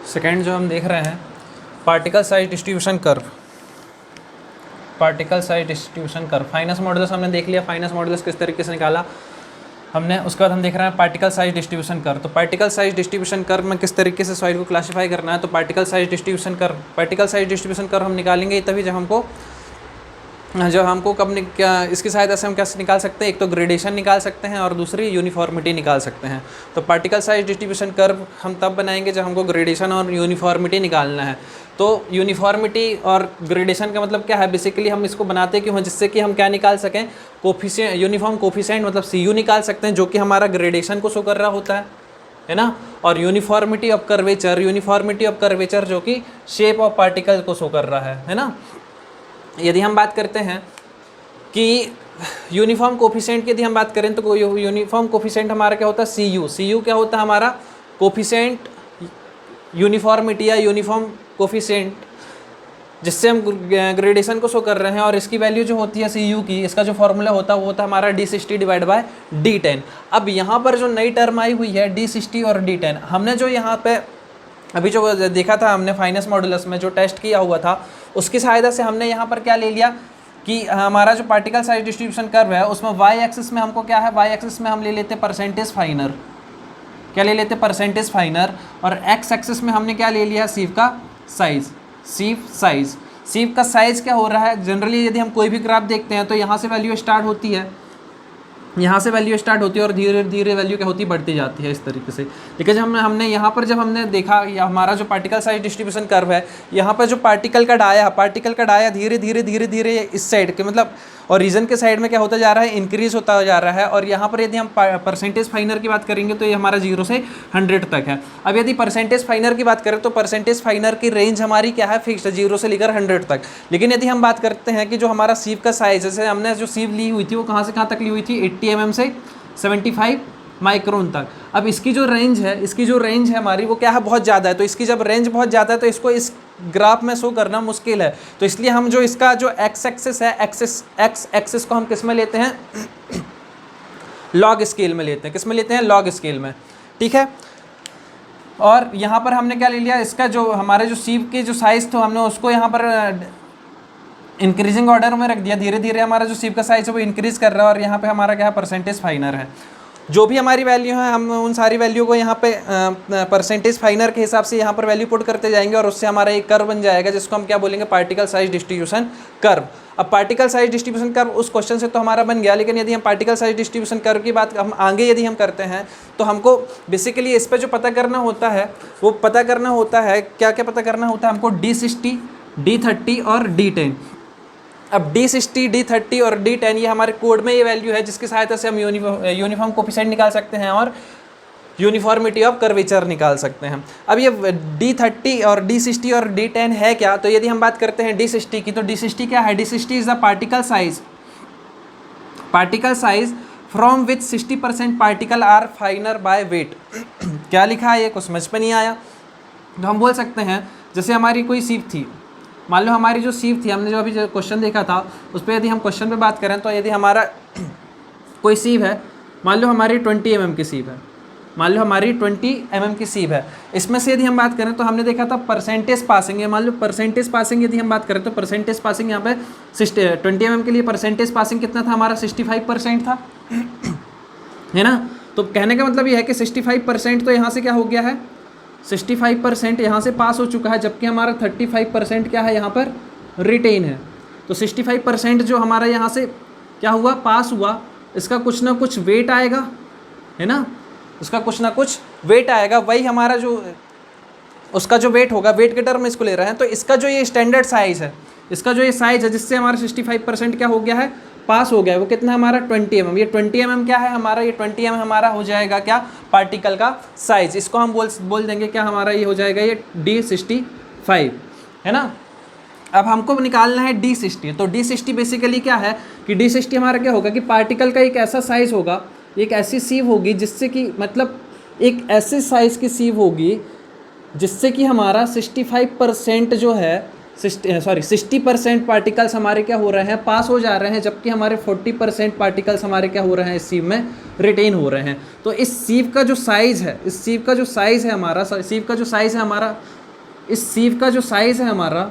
Second जो हम देख रहे हैं particle size distribution curve. Particle size distribution curve fineness modulus हमने देख लिया, फाइनस मॉडुलस किस तरीके से निकाला हमने। उसके बाद हम देख रहे हैं पार्टिकल साइज डिस्ट्रीब्यूशन कर्व। तो पार्टिकल साइज डिस्ट्रीब्यूशन कर्व में किस तरीके से सॉइल को क्लासिफाई करना है, तो पार्टिकल साइज डिस्ट्रीब्यूशन कर्व हम निकालेंगे तभी जब हमको क्या इसकी सहायता से हम क्या निकाल सकते हैं, एक तो ग्रेडेशन निकाल सकते हैं और दूसरी यूनिफॉर्मिटी निकाल सकते हैं। तो पार्टिकल साइज डिस्ट्रीब्यूशन कर्व हम तब बनाएंगे जब हमको ग्रेडेशन और यूनिफॉर्मिटी निकालना है। तो यूनिफॉर्मिटी और ग्रेडेशन का मतलब क्या है, बेसिकली हम इसको बनाते क्यों हैं, जिससे कि हम क्या निकाल सकें, कोफिशिएंट, यूनिफॉर्म कोफिशिएंट मतलब CU निकाल सकते हैं जो कि हमारा ग्रेडेशन को शो कर रहा होता है ना। और यूनिफॉर्मिटी ऑफ कर्वेचर जो कि शेप ऑफ पार्टिकल को शो कर रहा है ना। यदि हम बात करते हैं कि यूनिफॉर्म कोफिशिएंट की यदि हम बात करें तो यूनिफॉर्म कोफिशिएंट हमारा क्या होता है, CU क्या होता है हमारा कोफिशिएंट यूनिफॉर्मिटी या यूनिफॉर्म कोफिशिएंट जिससे हम ग्रेडेशन को शो कर रहे हैं। और इसकी वैल्यू जो होती है CU की, इसका जो फॉर्मूला होता है वो होता है हमारा D60 डिवाइड बाय D10। अब यहाँ पर जो नई टर्म आई हुई है D60 और D10, हमने जो यहाँ पे अभी जो देखा था हमने फाइनस मॉडुलस में जो टेस्ट किया हुआ था उसकी सहायता से हमने यहाँ पर क्या ले लिया कि हमारा जो पार्टिकल साइज डिस्ट्रीब्यूशन कर्व है उसमें वाई एक्सिस में हमको क्या है, वाई एक्सिस में हम ले लेते परसेंटेज फाइनर, क्या ले लेते परसेंटेज फाइनर। और एक्स एक्सिस में हमने क्या ले लिया, सीव का साइज। सीव का साइज क्या हो रहा है, जनरली यदि हम कोई भी ग्राफ देखते हैं तो यहाँ से वैल्यू स्टार्ट होती है, और धीरे धीरे वैल्यू क्या होती है, बढ़ती जाती है इस तरीके से। लेकिन हमने यहाँ पर जब हमने देखा हमारा जो पार्टिकल साइज डिस्ट्रीब्यूशन कर्व है, यहाँ पर जो पार्टिकल का डाया धीरे धीरे इस साइड के मतलब ओरिजिन के साइड में क्या होता जा रहा है, इंक्रीज होता जा रहा है। और यहाँ पर यदि हम परसेंटेज फाइनर की बात करेंगे तो ये हमारा 0 से 100 तक है। अब यदि परसेंटेज फाइनर की बात करें तो परसेंटेज फाइनर की रेंज हमारी क्या है, फिक्स है 0 से लेकर 100 तक। लेकिन यदि हम बात करते हैं कि जो हमारा सीव का साइज, जैसे हमने जो सीव ली हुई थी वो कहाँ से कहाँ तक ली हुई थी, 80 mm से 75 माइक्रोन तक। अब इसकी जो रेंज है हमारी वो क्या है, बहुत ज़्यादा है। तो इसकी जब रेंज बहुत ज़्यादा है तो इसको इस ग्राफ में शो करना मुश्किल है। तो इसलिए हम जो इसका जो एक्स एक्सिस है, एक्स एक्सिस को हम किस में लेते हैं, लॉग स्केल में लेते हैं। किस में लेते हैं, लॉग स्केल में, ठीक है। और यहाँ पर हमने क्या ले लिया, इसका जो हमारे जो सीव की जो साइज़ था हमने उसको यहाँ पर इंक्रीजिंग ऑर्डर में रख दिया। धीरे धीरे हमारा जो सीव का साइज है वो इंक्रीज कर रहा है। और यहाँ पे हमारा क्या है, परसेंटेज फाइनर है। जो भी हमारी वैल्यू है हम उन सारी वैल्यू को यहाँ पे परसेंटेज फाइनर के हिसाब से यहाँ पर वैल्यू पुट करते जाएंगे और उससे हमारा एक कर्व बन जाएगा जिसको हम क्या बोलेंगे, पार्टिकल साइज डिस्ट्रीब्यूशन कर्व। अब पार्टिकल साइज डिस्ट्रीब्यूशन कर्व उस क्वेश्चन से तो हमारा बन गया, लेकिन यदि हम पार्टिकल साइज डिस्ट्रीब्यूशन कर्व की बात हम आगे यदि हम करते हैं तो हमको बेसिकली इस पर जो पता करना होता है वो पता करना होता है, क्या क्या पता करना होता है हमको, D60, D30 और D10। अब D60, D30 और D10 ये हमारे कोड में ये वैल्यू है जिसकी सहायता से हम यूनिफॉर्म कोफिशिएंट निकाल सकते हैं और यूनिफॉर्मिटी ऑफ कर्वेचर निकाल सकते हैं। अब ये D30 और D60 और D10 है क्या, तो यदि हम बात करते हैं D60 की, तो D60 क्या है, D60 is the particle size from which 60% particle are finer by weight. क्या लिखा है ये, कुछ समझ में नहीं आया। तो हम बोल सकते हैं जैसे हमारी कोई सीव थी, मान लो हमारी जो सीव थी, हमने जो अभी जो क्वेश्चन देखा था उस पर यदि हम क्वेश्चन पे बात करें तो यदि हमारा कोई सीव है, मान लो हमारी 20 mm की सीव है, इसमें से यदि हम बात करें तो हमने देखा था परसेंटेज पासिंग है। मान लो परसेंटेज पासिंग यदि हम बात करें तो परसेंटेज पासिंग यहाँ पे 20 mm के लिए परसेंटेज पासिंग कितना था हमारा, 65% था, है ना। तो कहने का मतलब ये है कि 65% तो यहाँ से क्या हो गया है, 65% यहाँ से पास हो चुका है, जबकि हमारा 35% क्या है यहाँ पर रिटेन है। तो 65% जो हमारा यहाँ से क्या हुआ, पास हुआ, इसका कुछ ना कुछ वेट आएगा, है ना, उसका कुछ ना कुछ वेट आएगा। वही हमारा जो उसका जो वेट होगा, वेट के टर्म में इसको ले रहे हैं। तो इसका जो ये स्टैंडर्ड साइज़ है, जिससे हमारा 65% क्या हो गया है, पास हो गया है, वो कितना हमारा 20 mm। ये 20 mm क्या है हमारा, ये 20 mm हमारा हो जाएगा क्या, पार्टिकल का साइज। इसको हम बोल देंगे क्या, हमारा ये हो जाएगा ये D65, है ना। अब हमको निकालना है D60। तो D60 बेसिकली क्या है कि D60 हमारा क्या होगा कि पार्टिकल का एक ऐसा साइज होगा, एक ऐसी सीव होगी जिससे कि मतलब एक ऐसे साइज की सीव होगी जिससे कि हमारा 65% जो है 60% पार्टिकल्स हमारे क्या हो रहे हैं, पास हो जा रहे हैं, जबकि हमारे 40% पार्टिकल्स हमारे क्या हो रहे हैं, इस सीव में रिटेन हो रहे हैं। तो इस सीव का जो साइज़ है, इस सीव का जो साइज़ है हमारा,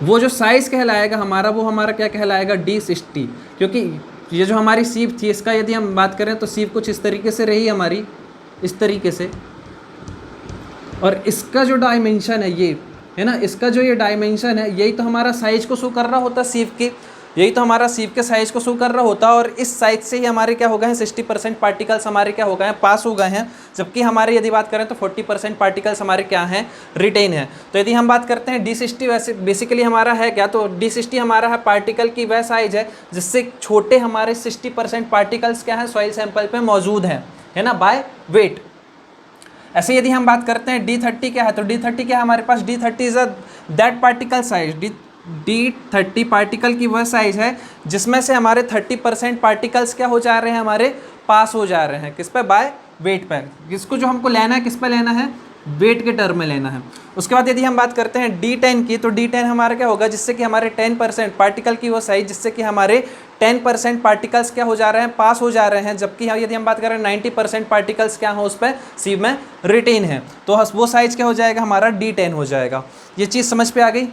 वो जो साइज़ कहलाएगा हमारा, वो हमारा क्या कहलाएगा, D60। क्योंकि ये जो हमारी सीव थी, इसका यदि हम बात करें तो सीव कुछ इस तरीके से रही हमारी, इस तरीके से, और इसका जो डायमेंशन है ये है ना, इसका जो ये डायमेंशन है, यही तो हमारा साइज़ को शो कर रहा होता सीव के, यही तो हमारा सीव के साइज़ को शो कर रहा होता। और इस साइज से ही हमारे क्या हो गए हैं, 60% पार्टिकल्स हमारे क्या हो गए हैं, पास हो गए हैं। जबकि हमारे यदि बात करें तो 40% पार्टिकल्स हमारे क्या हैं, रिटेन है। तो यदि हम बात करते हैं D60, वैसे बेसिकली हमारा है क्या, तो D60 हमारा है पार्टिकल की वह साइज है जिससे छोटे हमारे 60% पार्टिकल्स क्या है, सॉइल सैंपल पे मौजूद हैं, है ना, बाय वेट। ऐसे यदि हम बात करते हैं D30 क्या है, तो D30 क्या है हमारे पास, D30 is a that particle size, D30 particle की वह साइज है जिसमें से हमारे 30% पार्टिकल्स क्या हो जा रहे हैं, हमारे पास हो जा रहे हैं, किस पे, बाय वेट पर। इसको जो हमको लेना है, किस पे लेना है, वेट के टर्म में लेना है। उसके बाद यदि हम बात करते हैं D10 की, तो D10 हमारा क्या होगा, जिससे कि हमारे 10% पार्टिकल की वो साइज, जिससे कि हमारे 10% पार्टिकल्स क्या हो जा रहे हैं, पास हो जा रहे हैं। जबकि यदि हम बात करें 90% पार्टिकल्स क्या हो उस पर सीव में रिटेन है, तो वो साइज क्या हो जाएगा, हमारा D10 हो जाएगा। ये चीज़ समझ पे आ गई।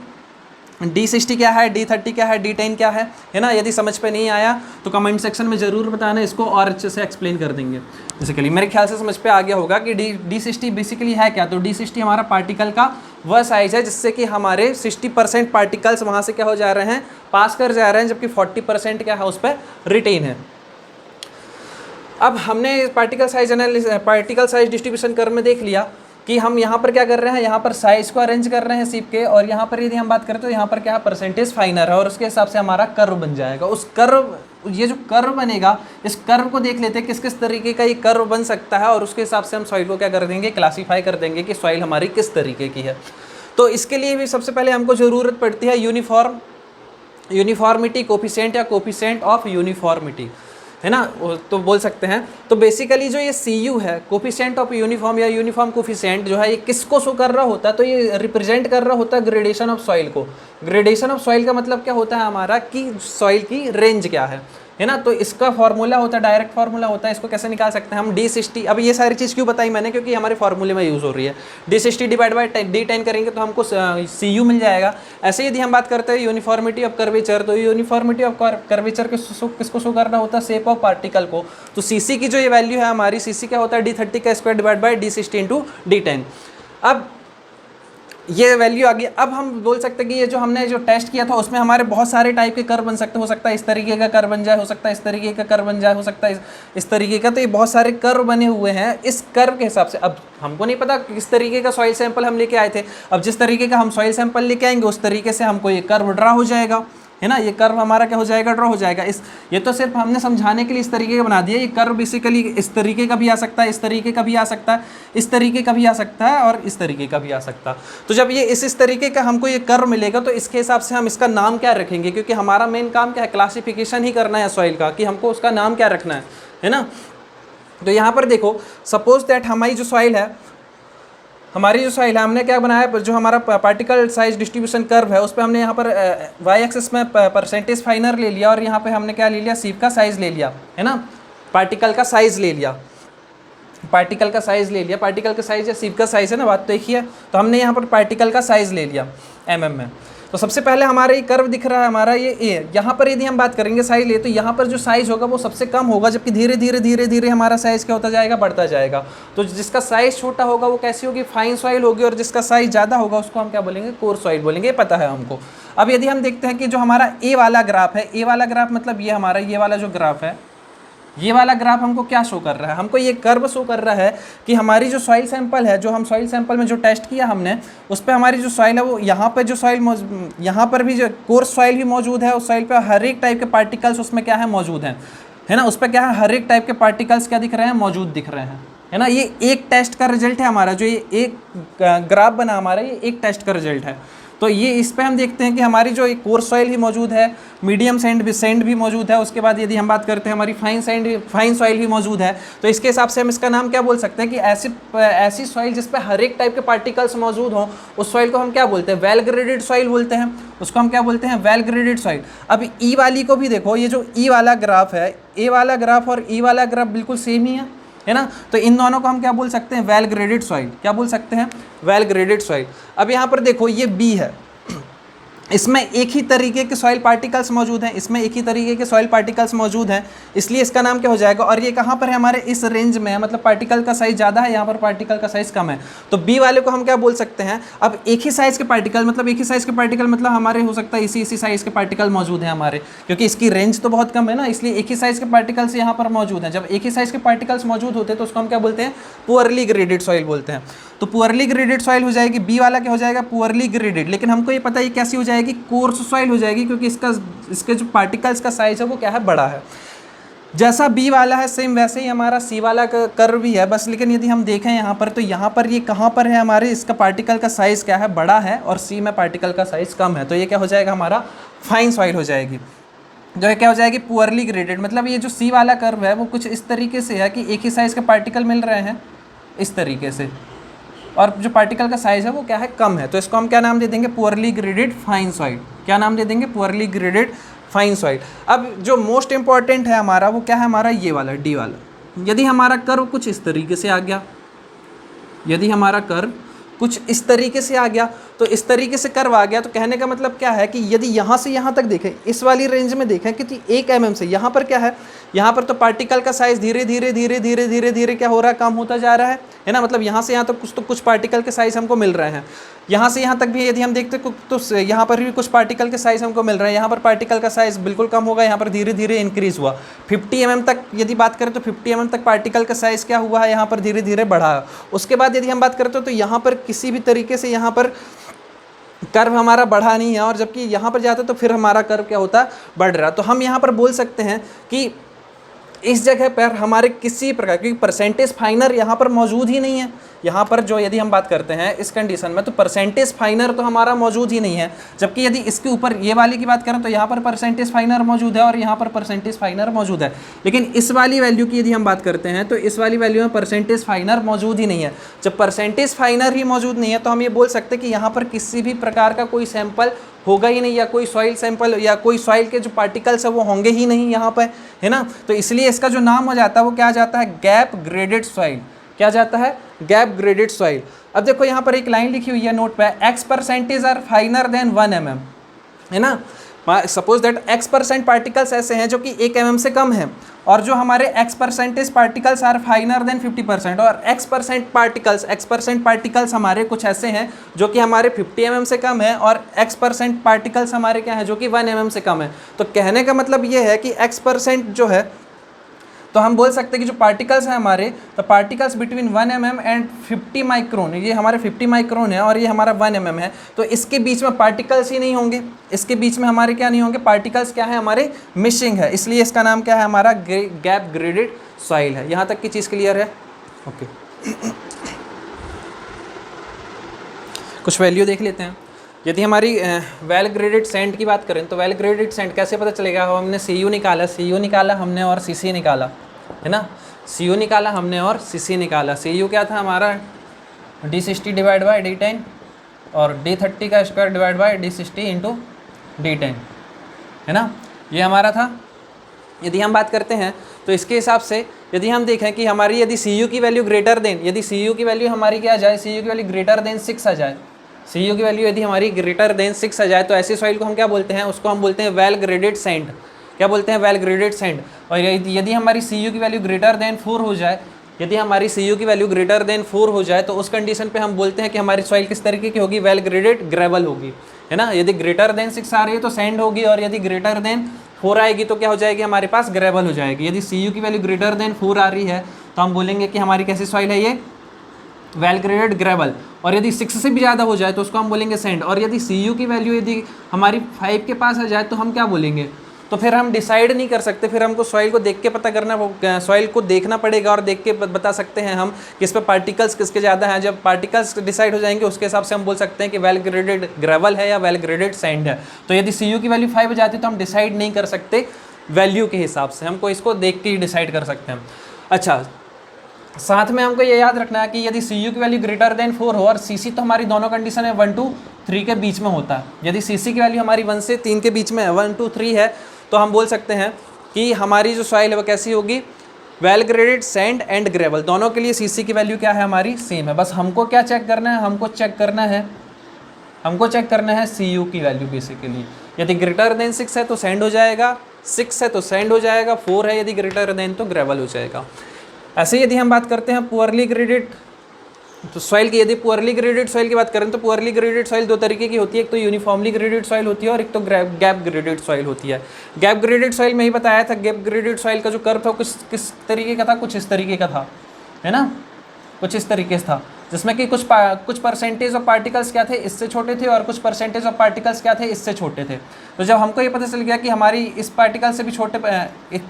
D60 क्या है, D30 क्या है, D10 क्या है ना। यदि समझ पे नहीं आया तो कमेंट सेक्शन में ज़रूर बताना, इसको और अच्छे से एक्सप्लेन कर देंगे। बेसिकली मेरे ख्याल से समझ पे आ गया होगा कि D60 बेसिकली है क्या। तो D60 हमारा पार्टिकल का वह साइज़ है जिससे कि हमारे 60% पार्टिकल्स वहाँ से क्या हो जा रहे हैं, पास कर जा रहे हैं, जबकि 40% क्या है उस पर रिटेन है। अब हमने पार्टिकल साइज डिस्ट्रीब्यूशन कर्व में देख लिया कि हम यहाँ पर क्या कर रहे हैं, यहाँ पर साइज़ को अरेंज कर रहे हैं सीप के, और यहाँ पर यदि हम बात करें तो यहाँ पर क्या है, परसेंटेज फाइनर है, और उसके हिसाब से हमारा कर्व बन जाएगा। उस कर्व, ये जो कर्व बनेगा, इस कर्व को देख लेते हैं किस किस तरीके का ये कर्व बन सकता है, और उसके हिसाब से हम सॉइल को क्या कर देंगे, क्लासीफाई कर देंगे कि सॉइल हमारी किस तरीके की है। तो इसके लिए भी सबसे पहले हमको ज़रूरत पड़ती है यूनिफॉर्मिटी कोफिशिएंट या कोफिशिएंट ऑफ यूनिफॉर्मिटी, है ना, तो बोल सकते हैं। तो बेसिकली जो ये CU है, कोफिशिएंट ऑफ यूनिफॉर्म या यूनिफॉर्म कोफिशिएंट जो है, ये किसको शो कर रहा होता है, तो ये रिप्रेजेंट कर रहा होता है ग्रेडेशन ऑफ सॉइल को। ग्रेडेशन ऑफ सॉइल का मतलब क्या होता है हमारा, कि सॉइल की रेंज क्या है ना। तो इसका फॉर्मूला होता है, डायरेक्ट फॉर्मूला होता है। इसको कैसे निकाल सकते हैं हम, D60। अब ये सारी चीज़ क्यों बताई मैंने, क्योंकि हमारे फॉर्मूले में यूज़ हो रही है। D60 डिवाइड बाय D10 करेंगे तो हमको CU मिल जाएगा। ऐसे यदि हम बात करते हैं यूनिफॉर्मिटी ऑफ कर्वेचर, तो यूनिफॉर्मिटी ऑफ कर्वेचर किसको शो करना होता है, शेप ऑफ पार्टिकल को। तो CC की जो ये वैल्यू है हमारी, CC क्या होता है, D30 का square divide by D60 into D10। अब ये वैल्यू आ गई। अब हम बोल सकते हैं कि ये जो हमने जो टेस्ट किया था उसमें हमारे बहुत सारे टाइप के कर्व बन सकते, हो सकता है इस तरीके का कर्व बन जाए, हो सकता है इस तरीके का कर्व बन जाए, हो सकता है इस तरीके का। तो ये बहुत सारे कर्व बने हुए हैं। इस कर्व के हिसाब से अब हमको नहीं पता किस तरीके का सॉइल सैंपल हम लेके आए थे। अब जिस तरीके का हम सॉइल सैंपल लेके आएंगे उस तरीके से हमको ये कर्व ड्रा हो जाएगा, है ना। ये कर्व हमारा क्या हो जाएगा, ड्रॉ हो जाएगा। ये तो सिर्फ हमने समझाने के लिए इस तरीके का बना दिया। ये कर्व बेसिकली इस तरीके का भी आ सकता है, इस तरीके का भी आ सकता है, इस तरीके का भी आ सकता है, और इस तरीके का भी आ सकता है। तो जब ये इस तरीके का हमको ये कर्व मिलेगा तो इसके हिसाब से हम इसका नाम क्या रखेंगे, क्योंकि हमारा मेन काम क्या है, क्लासिफिकेशन ही करना है सॉइल का, कि हमको उसका नाम क्या रखना है ना। तो यहाँ पर देखो, सपोज दैट हमारी जो सॉइल है, हमने क्या बनाया, जो हमारा पार्टिकल साइज डिस्ट्रीब्यूशन कर्व है उस पर हमने यहाँ पर वाई एक्सिस में परसेंटेज फाइनर ले लिया, और यहाँ पे हमने क्या ले लिया, सीव का साइज़ ले लिया, है ना। पार्टिकल का साइज़ ले लिया, पार्टिकल का साइज़ या सीव का साइज़ है ना, बात तो एक ही है। तो हमने यहाँ पर पार्टिकल का साइज़ ले लिया mm में। तो सबसे पहले हमारा ये कर्व दिख रहा है हमारा ये A। यहाँ पर यदि हम बात करेंगे साइज ले, तो यहाँ पर जो साइज होगा वो सबसे कम होगा, जबकि धीरे धीरे हमारा साइज क्या होता जाएगा, बढ़ता जाएगा। तो जिसका साइज छोटा होगा वो कैसी होगी, फाइन सॉइल होगी, और जिसका साइज ज़्यादा होगा उसको हम क्या बोलेंगे, कोर्स सॉइल बोलेंगे, ये पता है हमको। अब यदि हम देखते हैं कि जो हमारा A वाला ग्राफ है, A वाला ग्राफ मतलब ये हमारा ये वाला जो ग्राफ है, ये वाला ग्राफ हमको क्या शो कर रहा है, हमको ये कर्व शो कर रहा है कि हमारी जो सॉइल सैंपल है, जो हम सॉइल सैंपल में जो टेस्ट किया हमने, उस पर हमारी जो सॉइल है वो यहाँ पर जो सॉइल, यहाँ पर भी जो कोर्स सॉइल भी मौजूद है, उस सॉइल पर हर एक टाइप के पार्टिकल्स उसमें क्या है, मौजूद हैं, है ना। उस पर क्या है, हर एक टाइप के पार्टिकल्स क्या दिख रहे हैं, मौजूद दिख रहे हैं, है ना। ये एक टेस्ट का रिजल्ट है हमारा, जो ये एक ग्राफ बना हमारा, ये एक टेस्ट का रिजल्ट है। तो ये इस पे हम देखते हैं कि हमारी जो एक कोर्स सॉइल ही मौजूद है, मीडियम सैंड भी मौजूद है, उसके बाद यदि हम बात करते हैं हमारी फाइन सॉइल भी मौजूद है। तो इसके हिसाब से हम इसका नाम क्या बोल सकते हैं कि ऐसी सॉइल जिस पे हर एक टाइप के पार्टिकल्स मौजूद हों, उस सॉइल को हम क्या बोलते हैं, वेल ग्रेडेड सॉइल बोलते हैं। उसको हम क्या बोलते हैं, वेल ग्रेडेड सॉइल। अब ई वाली को भी देखो, ये जो ई वाला ग्राफ है, ए वाला ग्राफ और ई वाला ग्राफ बिल्कुल सेम ही है, है ना। तो इन दोनों को हम क्या बोल सकते हैं, वेल ग्रेडेड सॉइल। क्या बोल सकते हैं, वेल ग्रेडेड सॉइल। अब यहाँ पर देखो ये बी है, इसमें एक ही तरीके के सॉइल पार्टिकल्स मौजूद हैं, इसमें एक ही तरीके के सॉइल पार्टिकल्स मौजूद हैं, इसलिए इसका नाम क्या हो जाएगा। और ये कहाँ पर है, हमारे इस रेंज में है, मतलब पार्टिकल का साइज ज़्यादा है, यहाँ पर पार्टिकल का साइज कम है। तो बी वाले को हम क्या बोल सकते हैं, अब एक ही साइज़ के पार्टिकल, मतलब एक ही साइज़ के पार्टिकल मतलब हमारे हो सकता है इसी साइज़ के पार्टिकल मौजूद हैं हमारे, क्योंकि इसकी रेंज तो बहुत कम है ना, इसलिए एक ही साइज़ के पार्टिकल्स यहाँ पर मौजूद हैं। जब एक ही साइज़ के पार्टिकल्स मौजूद होते हैं तो उसको हम क्या बोलते हैं, पुअरली ग्रेडेड सॉइल बोलते हैं। तो पुअरली ग्रेडेड सॉइल हो जाएगी, बी वाला क्या हो जाएगा, पुअरली ग्रेडेड। लेकिन हमको ये पता है कैसी हो जाएगी, कोर्स सॉइल हो जाएगी, क्योंकि इसके जो पार्टिकल्स का साइज है वो क्या है, बड़ा है। जैसा बी वाला है सेम वैसे ही हमारा सी वाला का कर्व भी है बस। लेकिन यदि हम देखें यहाँ पर, तो यहाँ पर ये कहाँ पर है हमारे, इसका पार्टिकल का साइज़ क्या है, बड़ा है, और सी में पार्टिकल का साइज़ कम है। तो ये क्या हो जाएगा, हमारा फाइन सॉइल हो जाएगी, जो है क्या हो जाएगी, पुअरली ग्रेडेड। मतलब ये जो सी वाला कर्व है वो कुछ इस तरीके से है कि एक ही साइज़ के पार्टिकल मिल रहे हैं इस तरीके से, और जो पार्टिकल का साइज़ है वो क्या है, कम है। तो इसको हम क्या नाम दे देंगे, पुअरली ग्रेडेड फाइन सॉइल। क्या नाम दे देंगे, पुअरली ग्रेडेड फाइन सॉइल। अब जो मोस्ट इंपॉर्टेंट है हमारा वो क्या है, हमारा ये वाला डी वाला। यदि हमारा कर्व कुछ इस तरीके से आ गया, यदि हमारा कर्व कुछ इस तरीके से आ गया, तो इस तरीके से कर्व आ गया, तो कहने का मतलब क्या है कि यदि यहाँ से यहाँ तक देखें, इस वाली रेंज में देखें कि 1 mm से यहाँ पर क्या है, यहाँ पर तो पार्टिकल का साइज़ धीरे धीरे धीरे धीरे धीरे धीरे क्या हो रहा है, कम होता जा रहा है ना। मतलब यहाँ से यहाँ तक कुछ पार्टिकल के साइज़ हमको मिल रहे हैं। यहाँ से यहाँ तक भी यदि हम देखते तो यहाँ पर भी कुछ पार्टिकल के साइज़ हमको मिल रहे हैं। यहाँ पर पार्टिकल का साइज़ बिल्कुल कम होगा, यहाँ पर धीरे धीरे इंक्रीज़ हुआ। 50 mm तक यदि बात करें तो 50 mm तक पार्टिकल का साइज़ क्या हुआ है, यहाँ पर धीरे धीरे बढ़ा। उसके बाद यदि हम बात करते हो तो यहाँ पर किसी भी तरीके से यहाँ पर कर्व हमारा बढ़ा नहीं है, और जबकि यहाँ पर जाते तो फिर हमारा कर्व क्या होता, बढ़ रहा। तो हम यहाँ पर बोल सकते हैं कि इस जगह पर हमारे किसी प्रकार की परसेंटेज फाइनर यहाँ पर मौजूद ही नहीं है। यहाँ पर जो यदि हम बात करते हैं इस कंडीशन में, तो परसेंटेज फाइनर तो हमारा मौजूद ही नहीं है। जबकि यदि इसके ऊपर ये वाली की बात करें तो यहाँ पर परसेंटेज फाइनर मौजूद है और यहाँ पर परसेंटेज फाइनर मौजूद है। लेकिन इस वाली वैल्यू की यदि हम बात करते हैं तो इस वाली वैल्यू में परसेंटेज फाइनर मौजूद ही नहीं है। जब परसेंटेज फाइनर ही मौजूद नहीं है तो हम ये बोल सकते हैं कि यहाँ पर किसी भी प्रकार का कोई सैंपल होगा ही नहीं, या कोई सॉइल सैंपल या कोई सॉइल के जो पार्टिकल्स है वो होंगे ही नहीं यहाँ पर, है ना। तो इसलिए इसका जो नाम हो जाता है वो क्या आ जाता है, गैप ग्रेडेड सॉइल। क्या जाता है, गैप ग्रेडेड सॉइल। अब देखो यहाँ पर एक लाइन लिखी हुई है नोट पे, X% are finer than 1 mm, है ना। सपोज दैट X% पार्टिकल्स ऐसे हैं जो कि 1 mm से कम है, और जो हमारे X% particles are finer than 50%, और X% पार्टिकल्स हमारे कुछ ऐसे हैं जो कि हमारे 50 mm से कम है, और X% पार्टिकल्स हमारे क्या हैं जो कि 1 mm से कम है। तो कहने का मतलब ये है कि X% जो है, तो हम बोल सकते हैं कि जो पार्टिकल्स हैं हमारे, तो particles between 1 mm and 50 micron, ये हमारे 50 माइक्रोन है और ये हमारा 1 mm है, तो इसके बीच में पार्टिकल्स ही नहीं होंगे, इसके बीच में हमारे क्या नहीं होंगे, पार्टिकल्स क्या है हमारे मिसिंग है। इसलिए इसका नाम क्या है, हमारा गैप ग्रेडेड सॉइल है। यहाँ तक की चीज़ क्लियर है, ओके। कुछ वैल्यू देख लेते हैं। यदि हमारी वेल ग्रेडेड सेंड की बात करें तो वेल ग्रेडेड सेंड कैसे पता चलेगा, हमने CU निकाला हमने और CC निकाला, है ना। CU निकाला हमने और CC निकाला। CU क्या था हमारा, D60 डिवाइड बाई D10 और D30 का square divide by D60 into D10, है ना, ये हमारा था। यदि हम बात करते हैं तो इसके हिसाब से यदि हम देखें कि हमारी यदि CU की वैल्यू ग्रेटर देन, यदि CU की वैल्यू हमारी क्या आ जाए, CU की वैल्यू ग्रेटर देन 6 आ जाए, CU की वैल्यू यदि हमारी ग्रेटर देन 6 आ जाए, तो ऐसी सॉइल को हम क्या बोलते हैं, उसको हम बोलते हैं वेल ग्रेडेड सैंड। क्या बोलते हैं, वेल ग्रेडेड सैंड। और यदि हमारी CU की वैल्यू ग्रेटर देन 4 हो जाए, यदि हमारी CU की वैल्यू ग्रेटर देन 4 हो जाए, तो उस कंडीशन पे हम बोलते हैं कि हमारी सॉइल किस तरीके की होगी, वेल ग्रेडेड ग्रेवल होगी, है ना। यदि ग्रेटर देन 6 आ रही है तो सैंड होगी, और यदि ग्रेटर देन 4 आएगी तो क्या हो जाएगी, हमारे पास ग्रेवल हो जाएगी। यदि CU की वैल्यू ग्रेटर देन 4 आ रही है तो हम बोलेंगे कि हमारी कैसी सॉइल है, ये वेल ग्रेडेड ग्रेवल। और यदि 6 से भी ज़्यादा हो जाए तो उसको हम बोलेंगे सैंड। और यदि CU की वैल्यू यदि हमारी 5 के पास आ जाए तो हम क्या बोलेंगे, तो फिर हम डिसाइड नहीं कर सकते, फिर हमको सॉइल को देख के पता करना, सॉइल को देखना पड़ेगा और देख के बता सकते हैं हम किस पे पार्टिकल्स किसके ज़्यादा हैं। जब पार्टिकल्स डिसाइड हो जाएंगे उसके हिसाब से हम बोल सकते हैं कि वेल ग्रेडेड ग्रेवल है या वेल ग्रेडेड सैंड है। तो यदि CU की वैल्यू 5 हो जाती है तो हम डिसाइड नहीं कर सकते वैल्यू के हिसाब से, हमको इसको देख के ही डिसाइड कर सकते हैं। अच्छा, साथ में हमको ये याद रखना है कि यदि CU की वैल्यू ग्रेटर देन 4 हो, और CC तो हमारी दोनों कंडीशन है 1 to 3 के बीच में होता है। यदि CC की वैल्यू हमारी 1 से 3 के बीच में है, 1 to 3 है, तो हम बोल सकते हैं कि हमारी जो सॉइल है वो कैसी होगी, well graded sand and gravel, दोनों के लिए सीसी की वैल्यू क्या है हमारी, सेम है। बस हमको क्या चेक करना है, हमको चेक करना है सी यू की वैल्यू बेसिकली। यदि ग्रेटर देन 6 है तो सैंड हो जाएगा, 6 है तो सैंड हो जाएगा, 4 है यदि ग्रेटर देन तो ग्रेवल हो जाएगा। ऐसे यदि हम बात करते हैं पुअरली ग्रेडेड तो सॉइल की, यदि पुअरली ग्रेडेड सॉइल की बात करें तो पुअरली ग्रेडेड सॉइल दो तरीके की होती है, एक तो यूनिफॉर्मली ग्रेडेड सॉइल होती है और एक तो गैप ग्रेडेड सॉइल होती है। गैप ग्रेडेड सॉइल में ही बताया था, गैप ग्रेडेड सॉइल का जो कर्व था किस तरीके का था, कुछ इस तरीके का था, है ना, कुछ इस तरीके से था, जिसमें कि कुछ परसेंटेज ऑफ पार्टिकल्स क्या थे, इससे छोटे थे, और कुछ परसेंटेज ऑफ पार्टिकल्स क्या थे, इससे छोटे थे। तो जब हमको ये पता चल गया कि हमारी इस पार्टिकल से भी छोटे,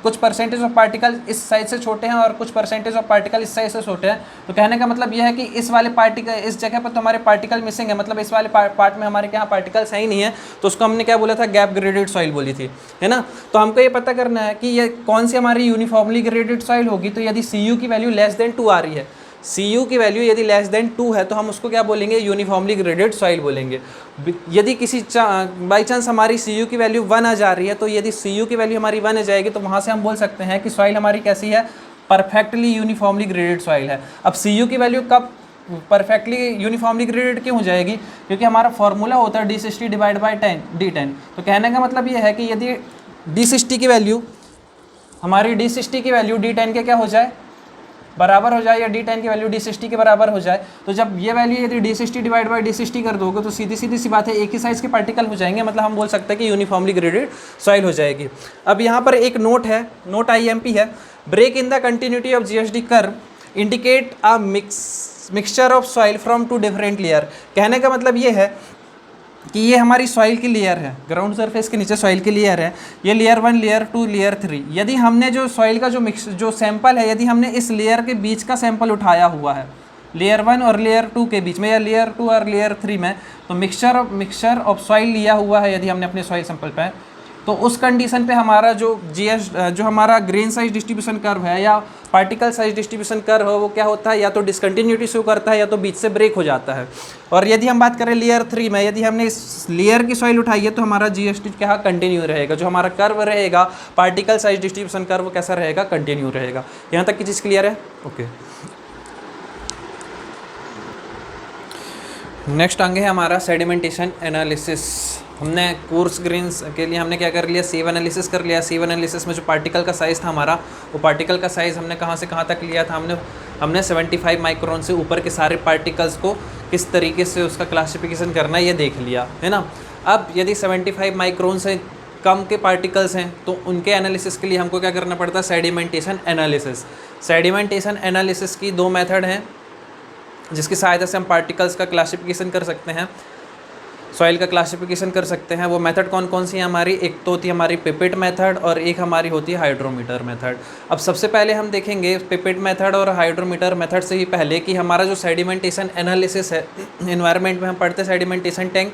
कुछ परसेंटेज ऑफ पार्टिकल इस साइज से छोटे हैं और कुछ परसेंटेज ऑफ पार्टिकल इस साइज से छोटे हैं, तो कहने का मतलब यह है कि इस वाले पार्टिकल, इस जगह पर तो हमारे पार्टिकल मिसिंग है, मतलब इस वाले पार्ट में हमारे यहाँ पार्टिकल्स है ही नहीं है, तो उसको हमने क्या बोला था, गैप ग्रेडेड सॉइल बोली थी, है ना। तो हमको ये पता करना है कि ये कौन सी हमारी यूनिफॉर्मली ग्रेडेड सॉइल होगी। तो यदि सी यू की वैल्यू लेस देन 2 आ रही है, सी यू की वैल्यू यदि लेस देन 2 है तो हम उसको क्या बोलेंगे, यूनिफॉर्मली ग्रेडेड सॉइल बोलेंगे। यदि किसी बाई चांस हमारी सी यू की वैल्यू 1 आ जा रही है, तो यदि सी यू की वैल्यू हमारी 1 आ जाएगी तो वहाँ से हम बोल सकते हैं कि सॉइल हमारी कैसी है, परफेक्टली यूनिफॉर्मली ग्रेडेड सॉइल है। अब सी यू की वैल्यू कब परफेक्टली यूनिफॉर्मली ग्रेडेड क्यों हो जाएगी, क्योंकि हमारा फॉर्मूला होता है D60 डिवाइड बाई D10। तो कहने का मतलब ये है कि यदि D60 की वैल्यू, हमारी D60 की वैल्यू D10 के क्या हो जाए, बराबर हो जाए, या D10 की वैल्यू D60 के बराबर हो जाए, तो जब ये वैल्यू यदि D60 डिवाइड बाई D60 कर दोगे तो सीधी सी बात है एक ही साइज़ के पार्टिकल हो जाएंगे, मतलब हम बोल सकते हैं कि यूनिफॉर्मली ग्रेडेड सॉइल हो जाएगी। अब यहाँ पर एक नोट है, नोट IMP है, break in the continuity of GSD curve indicate a mixture of soil from 2 different layer. कहने का मतलब ये है कि ये हमारी सॉइल की लेयर है, ग्राउंड सरफेस के नीचे सॉइल की लेयर है, ये लेयर 1, लेयर 2, लेयर 3। यदि हमने जो सॉइल का जो सैंपल है, यदि हमने इस लेयर के बीच का सैंपल उठाया हुआ है, लेयर 1 और लेयर 2 के बीच में, या लेयर 2 और लेयर 3 में, तो मिक्सचर ऑफ सॉइल लिया हुआ है यदि हमने अपने सॉइल सैंपल पे, तो उस कंडीशन पे हमारा जो हमारा ग्रेन साइज डिस्ट्रीब्यूशन कर्व है या पार्टिकल साइज डिस्ट्रीब्यूशन कर्व है, वो क्या होता है, या तो डिसकंटिन्यूटी शो करता है या तो बीच से ब्रेक हो जाता है। और यदि हम बात करें लेयर 3 में, यदि हमने इस लेयर की सॉइल उठाई है तो हमारा GSD क्या कंटिन्यू रहेगा, जो हमारा कर्व रहेगा पार्टिकल साइज डिस्ट्रीब्यूशन कर्व कैसा रहेगा, कंटिन्यू रहेगा। यहाँ तक की चीज़ क्लियर है, ओके। नेक्स्ट आगे है हमारा सेडिमेंटेशन एनालिसिस। हमने कोर्स ग्रेन्स के लिए हमने क्या कर लिया, सेव एनालिसिस कर लिया। सेव एनालिसिस में जो पार्टिकल का साइज़ था हमारा, वो पार्टिकल का साइज़ हमने कहाँ से कहाँ तक लिया था, हमने 75 माइक्रोन से ऊपर के सारे पार्टिकल्स को किस तरीके से उसका क्लासिफिकेशन करना है ये देख लिया, है ना। अब यदि 75 माइक्रोन से कम के पार्टिकल्स हैं तो उनके एनालिसिस के लिए हमको क्या करना पड़ता है, सेडिमेंटेशन एनालिसिस। सेडिमेंटेशन एनालिसिस की 2 मेथड हैं जिसकी सहायता से हम पार्टिकल्स का क्लासिफिकेशन कर सकते हैं, सॉइल का क्लासिफिकेशन कर सकते हैं। वो मेथड कौन कौन सी है हमारी, एक तो होती है हमारी पिपेट मेथड और एक हमारी होती है हाइड्रोमीटर मेथड। अब सबसे पहले हम देखेंगे पिपेट मेथड और हाइड्रोमीटर मेथड से ही पहले कि हमारा जो सेडिमेंटेशन एनालिसिस है, एनवायरनमेंट में हम पढ़ते हैं सेडिमेंटेशन टैंक,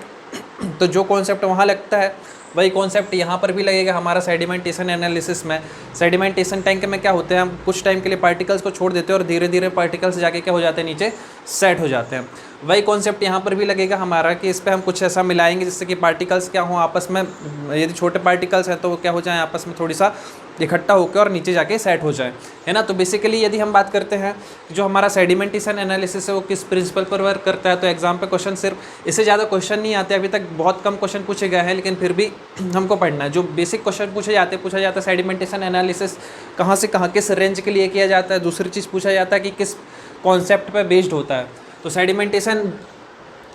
तो जो कॉन्सेप्ट वहाँ लगता है वही कॉन्सेप्ट यहाँ पर भी लगेगा हमारा सेडिमेंटेशन एनालिसिस में। सेडिमेंटेशन टैंक में क्या होते हैं, हम कुछ टाइम के लिए पार्टिकल्स को छोड़ देते हैं और धीरे धीरे पार्टिकल्स जाके क्या हो जाते हैं, नीचे सेट हो जाते हैं। वही कॉन्सेप्ट यहाँ पर भी लगेगा हमारा कि इस पर हम कुछ ऐसा मिलाएंगे जिससे कि पार्टिकल्स क्या हो आपस में, यदि छोटे पार्टिकल्स हैं तो वो क्या हो जाए, आपस में थोड़ी सा इकट्ठा होकर और नीचे जाके सेट हो जाए, है ना। तो बेसिकली यदि हम बात करते हैं जो हमारा सेडिमेंटेशन एनालिसिस है वो किस प्रिंसिपल पर वर्क करता है, तो एग्जाम पे क्वेश्चन सिर्फ इससे ज़्यादा क्वेश्चन नहीं आते, अभी तक बहुत कम क्वेश्चन पूछे गए हैं, लेकिन फिर भी हमको पढ़ना है। जो बेसिक क्वेश्चन पूछा जाता है सेडिमेंटेशन एनालिसिस कहाँ से कहाँ किस रेंज के लिए किया जाता है, दूसरी चीज़ पूछा जाता है कि किस कॉन्सेप्ट पर बेस्ड होता है। तो सेडिमेंटेशन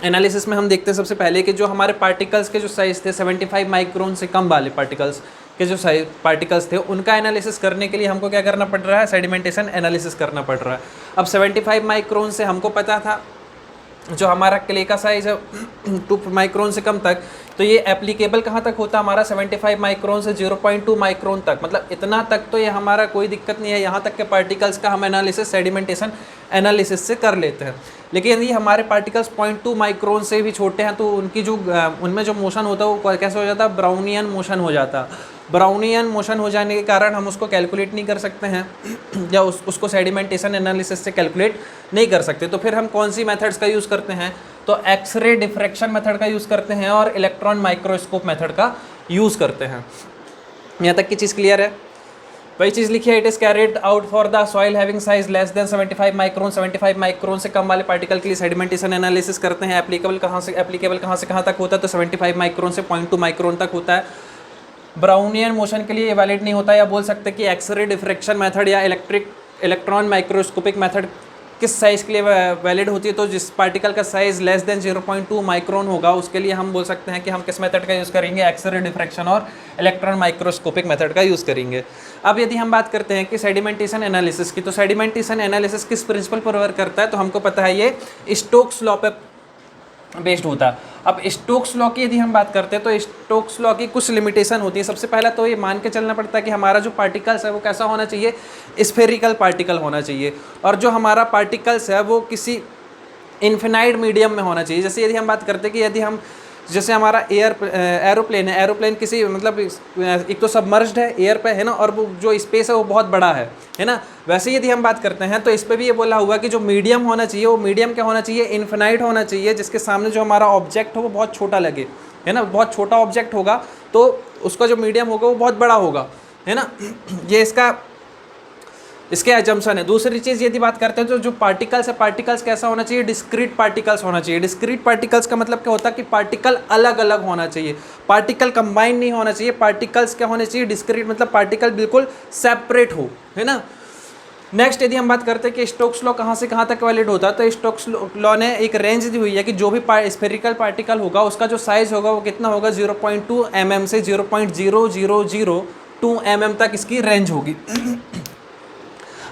एनालिसिस में हम देखते हैं सबसे पहले कि जो हमारे पार्टिकल्स के जो साइज़ थे 75 माइक्रोन से कम वाले पार्टिकल्स के जो साइज पार्टिकल्स थे उनका एनालिसिस करने के लिए हमको क्या करना पड़ रहा है, सेडिमेंटेशन एनालिसिस करना पड़ रहा है। अब 75 माइक्रोन से हमको पता था जो हमारा क्ले का साइज़ है 2 माइक्रोन से कम तक, तो ये एप्लीकेबल कहाँ तक होता है हमारा 75 माइक्रोन से 0.2 माइक्रोन तक, मतलब इतना तक तो ये हमारा कोई दिक्कत नहीं है, यहाँ तक के पार्टिकल्स का हम एनालिसिस सेडिमेंटेशन एनालिसिस से कर लेते हैं। लेकिन यदि हमारे पार्टिकल्स 0.2 माइक्रोन से भी छोटे हैं तो उनकी जो उनमें जो मोशन होता है वो कैसे हो जाता है, ब्राउनियन मोशन हो जाता है। ब्राउनियन मोशन हो जाने के कारण हम उसको कैलकुलेट नहीं कर सकते हैं या उसको सेडिमेंटेशन एनालिसिस से कैलकुलेट नहीं कर सकते। तो फिर हम कौन सी मेथड्स का यूज़ करते हैं, तो एक्सरे डिफ्रैक्शन मेथड का यूज़ करते हैं और इलेक्ट्रॉन माइक्रोस्कोप मेथड का यूज़ करते हैं। यहाँ तक की चीज़ क्लियर है। वही चीज़ लिखी है, it is carried out for the soil having size less than 75 micron. 75 micron से कम वाले पार्टिकल के लिए सेडिमेंटेशन एनालिसिस करते हैं। एप्लीकेबल कहाँ से कहाँ तक होता है, तो 75 माइक्रोन से 0.2 माइक्रोन तक होता है। ब्राउनियन मोशन के लिए ये वैलिड नहीं होता, या बोल सकते हैं कि एक्सरे डिफ्रेक्शन मेथड या इलेक्ट्रॉन माइक्रोस्कोपिक मेथड किस साइज़ के लिए वैलिड होती है, तो जिस पार्टिकल का साइज़ लेस देन 0.2 माइक्रोन होगा उसके लिए हम बोल सकते हैं कि हम किस मेथड का यूज़ करेंगे, एक्सरे डिफ्रैक्शन और इलेक्ट्रॉन माइक्रोस्कोपिक मेथड का यूज़ करेंगे। अब यदि हम बात करते हैं कि सेडिमेंटेशन एनालिसिस की, तो सेडिमेंटेशन एनालिसिस किस प्रिंसिपल पर वर्क करता है, तो हमको पता है ये स्टोक्स लॉ पे बेस्ड होता है। अब स्टोक्स लॉ की यदि हम बात करते हैं तो स्टोक्स लॉ की कुछ लिमिटेशन होती है। सबसे पहला तो ये मान के चलना पड़ता है कि हमारा जो पार्टिकल्स है वो कैसा होना चाहिए, स्फेरिकल पार्टिकल होना चाहिए, और जो हमारा पार्टिकल्स है वो किसी इन्फिनाइट मीडियम में होना चाहिए। जैसे यदि हम बात करते हैं कि यदि हम जैसे हमारा एरोप्लेन है, एरोप्लेन किसी मतलब एक तो सबमर्ज्ड है एयर पे है ना, और वो जो स्पेस है वो बहुत बड़ा है ना। वैसे यदि हम बात करते हैं तो इस पर भी ये बोला हुआ कि जो मीडियम होना चाहिए वो मीडियम क्या होना चाहिए, इन्फिनाइट होना चाहिए, जिसके सामने जो हमारा ऑब्जेक्ट हो वो बहुत छोटा लगे, है ना। बहुत छोटा ऑब्जेक्ट होगा तो उसका जो मीडियम होगा वो बहुत बड़ा होगा, है ना। ये इसके एजम्पशन है। दूसरी चीज़ यदि बात करते हैं तो जो पार्टिकल्स है, पार्टिकल्स कैसा होना चाहिए, डिस्क्रीट पार्टिकल्स होना चाहिए। डिस्क्रीट पार्टिकल्स का मतलब क्या होता है कि पार्टिकल अलग अलग होना चाहिए, पार्टिकल कंबाइन नहीं होना चाहिए। पार्टिकल्स क्या होने चाहिए, डिस्क्रीट मतलब पार्टिकल बिल्कुल सेपरेट हो, है ना। नेक्स्ट यदि हम बात करते हैं कि स्टोक्स लॉ कहाँ से कहाँ तक वैलिड होता है, तो स्टोक्स लॉ ने एक रेंज दी हुई है कि जो भी स्फेरिकल पार्टिकल होगा उसका जो साइज होगा वो कितना होगा, 0.2 mm से 0.0002 mm तक इसकी रेंज होगी।